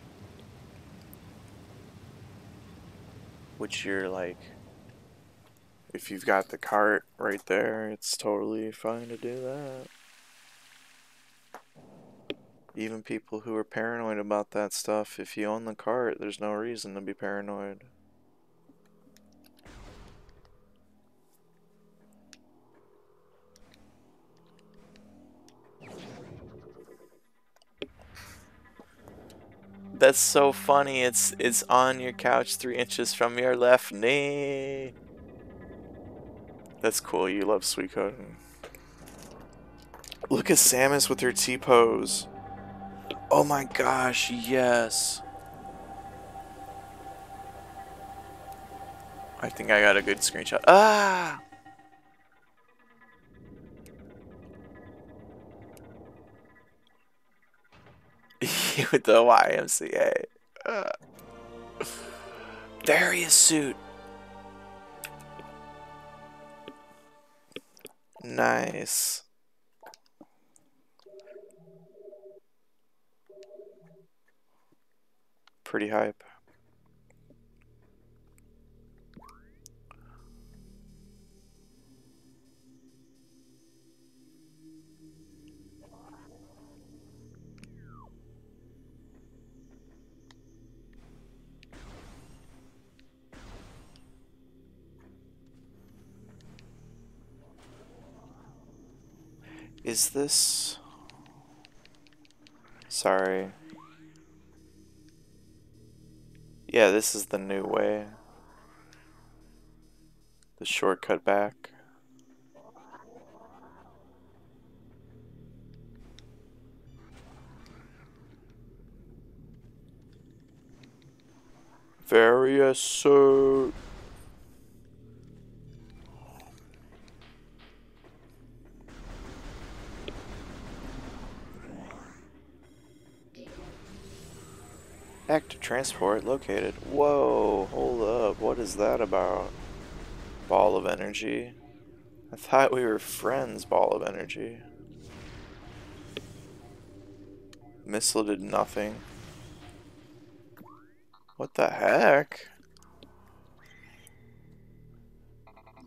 Which you're, like... If you've got the cart right there, it's totally fine to do that. Even people who are paranoid about that stuff, if you own the cart, there's no reason to be paranoid. That's so funny. It's on your couch 3 inches from your left knee. That's cool. You love Suikoden. Look at Samus with her T-pose. Oh my gosh, yes. I think I got a good screenshot. Ah! With the YMCA. Various suit. Nice. Pretty hype. Is this... Sorry. Yeah, this is the new way. The shortcut back. Various suit. Active transport located. Whoa, hold up. What is that about? Ball of energy. I thought we were friends, ball of energy. Missile did nothing. What the heck?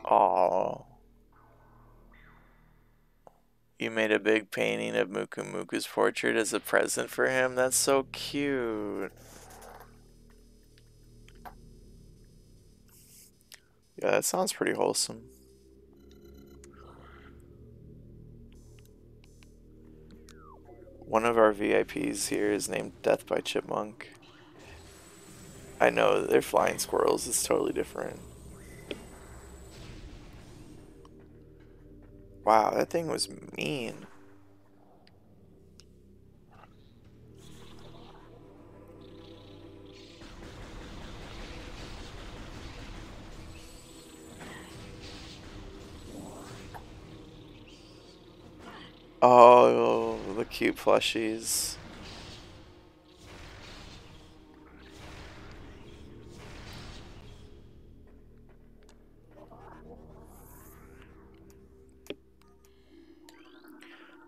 Aww. You made a big painting of Muku Muku's portrait as a present for him? That's so cute. Yeah, that sounds pretty wholesome. One of our VIPs here is named Death by Chipmunk. I know, they're flying squirrels. It's totally different. Wow, that thing was mean. Oh, the cute plushies.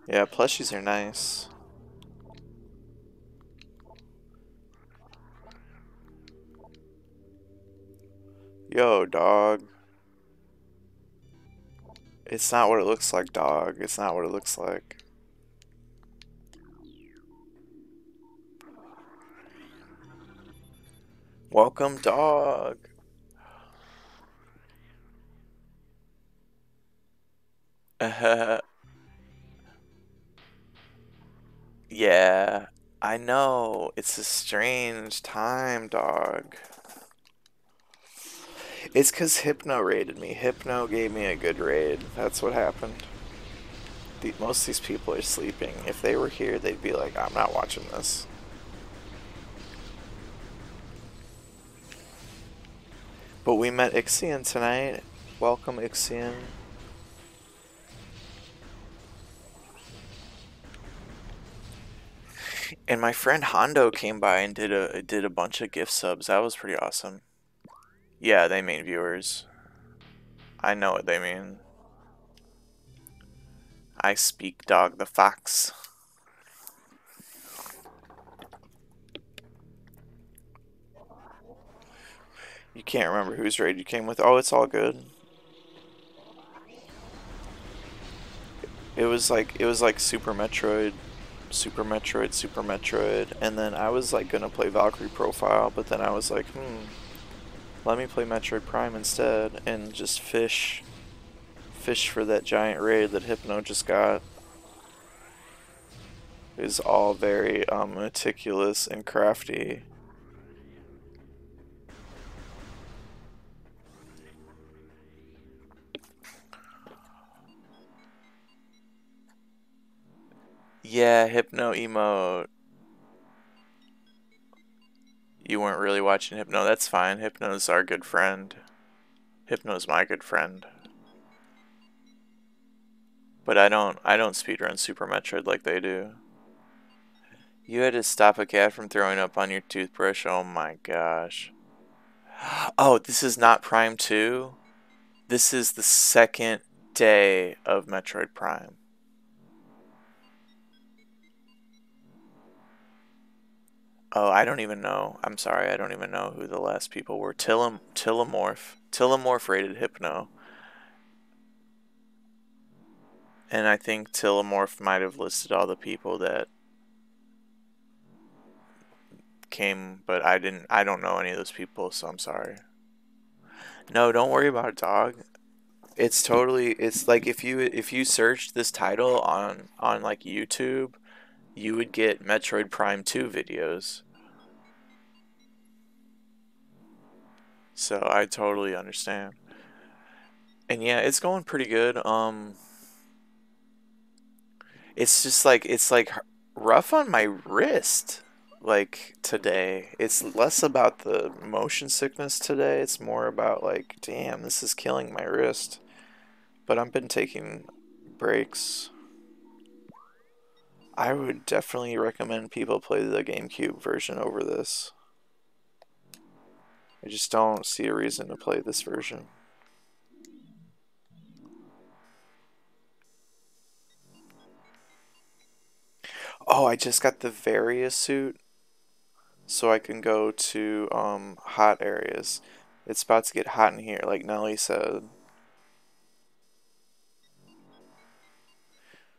Yeah, plushies are nice. Yo, dog. It's not what it looks like, dog. It's not what it looks like. Welcome, dog. Yeah, I know. It's a strange time, dog. It's 'cause Hypno raided me. Hypno gave me a good raid. That's what happened. Most of these people are sleeping. If they were here, they'd be like, I'm not watching this. But we met Ixion tonight. Welcome, Ixion. And my friend Hondo came by and did a bunch of gift subs. That was pretty awesome. Yeah, they mean viewers. I know what they mean. I speak dog the fox. You can't remember whose raid you came with. Oh, it's all good. It was like Super Metroid, Super Metroid, Super Metroid, and then I was like gonna play Valkyrie Profile, but then I was like, let me play Metroid Prime instead and just fish for that giant raid that Hypno just got. It was all very meticulous and crafty. Yeah, Hypno emote. You weren't really watching Hypno. That's fine. Hypno's our good friend. Hypno's my good friend. But I don't speedrun Super Metroid like they do. You had to stop a cat from throwing up on your toothbrush. Oh my gosh. Oh, this is not Prime 2. This is the second day of Metroid Prime. Oh, I don't even know. I'm sorry, I don't even know who the last people were. Tillamorph. Tillamorph rated Hypno. And I think Tillamorph might have listed all the people that came, but I don't know any of those people, so I'm sorry. No, don't worry about it, dog. It's like if you searched this title on like YouTube, you would get Metroid Prime 2 videos. So I totally understand. And yeah, it's going pretty good. It's just like rough on my wrist like today. It's less about the motion sickness today. It's more about like, damn, this is killing my wrist. But I've been taking breaks. I would definitely recommend people play the GameCube version over this. I just don't see a reason to play this version. Oh, I just got the Varia suit so I can go to hot areas. It's about to get hot in here, like Nelly said.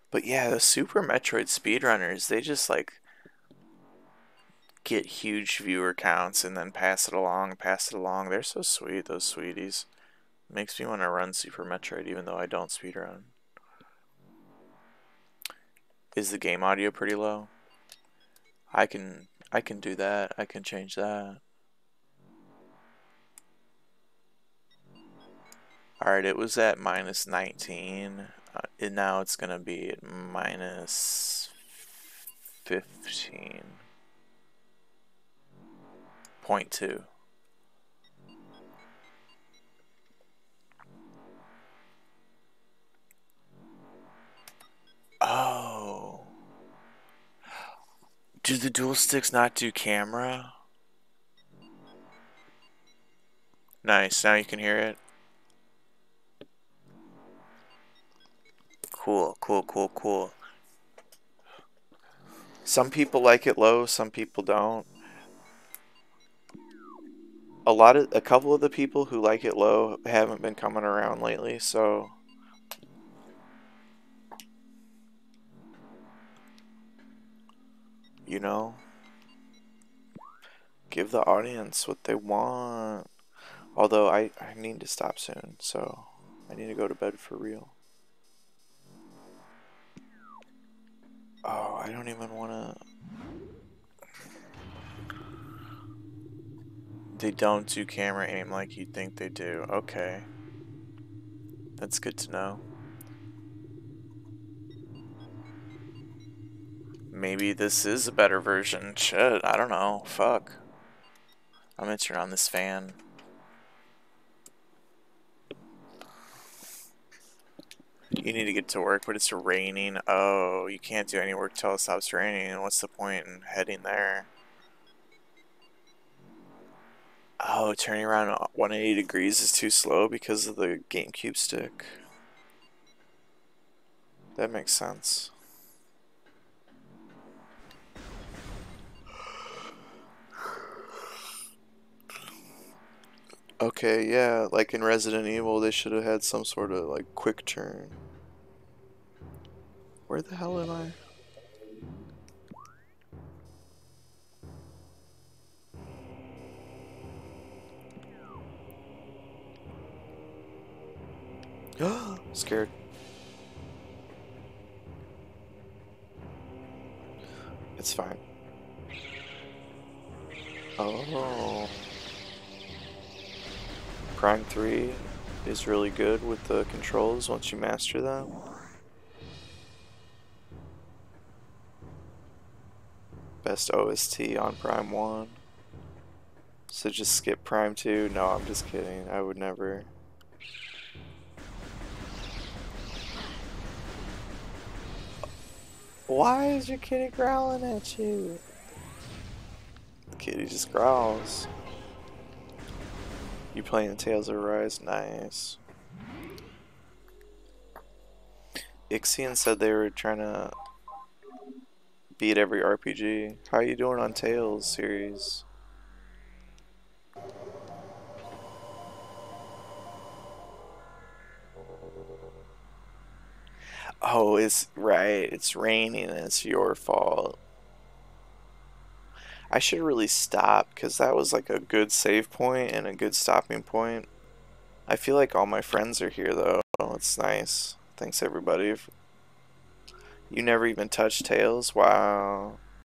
But yeah, the Super Metroid speedrunners, they just like get huge viewer counts and then pass it along, pass it along. They're so sweet, those sweeties. Makes me want to run Super Metroid even though I don't speedrun. Is the game audio pretty low? I can do that. I can change that. Alright, it was at minus 19. And now it's gonna be at minus 15.2. Oh. Do the dual sticks not do camera? Nice, now you can hear it. Cool, cool, cool, cool. Some people like it low, some people don't. A couple of the people who like it low haven't been coming around lately, so you know, give the audience what they want. Although I need to stop soon, so I need to go to bed for real. Oh, I don't even want to. They don't do camera aim like you'd think they do. Okay. That's good to know. Maybe this is a better version. Shit, I don't know. Fuck. I'm gonna turn on this fan. You need to get to work, but it's raining. Oh, you can't do any work till it stops raining. What's the point in heading there? Oh, turning around 180 degrees is too slow because of the GameCube stick. That makes sense. Okay, yeah, like in Resident Evil, they should have had some sort of like quick turn. Where the hell am I? Scared. It's fine. Oh. Prime 3 is really good with the controls once you master them. Best OST on Prime 1. So just skip Prime 2? No, I'm just kidding. I would never. Why is your kitty growling at you? The kitty just growls. You playing Tales of Arise? Nice. Ixion said they were trying to beat every RPG. How are you doing on Tales series? Oh, it's right. It's raining and it's your fault. I should really stop because that was like a good save point and a good stopping point. I feel like all my friends are here though. Oh, it's nice. Thanks everybody. You never even touched Tails? Wow.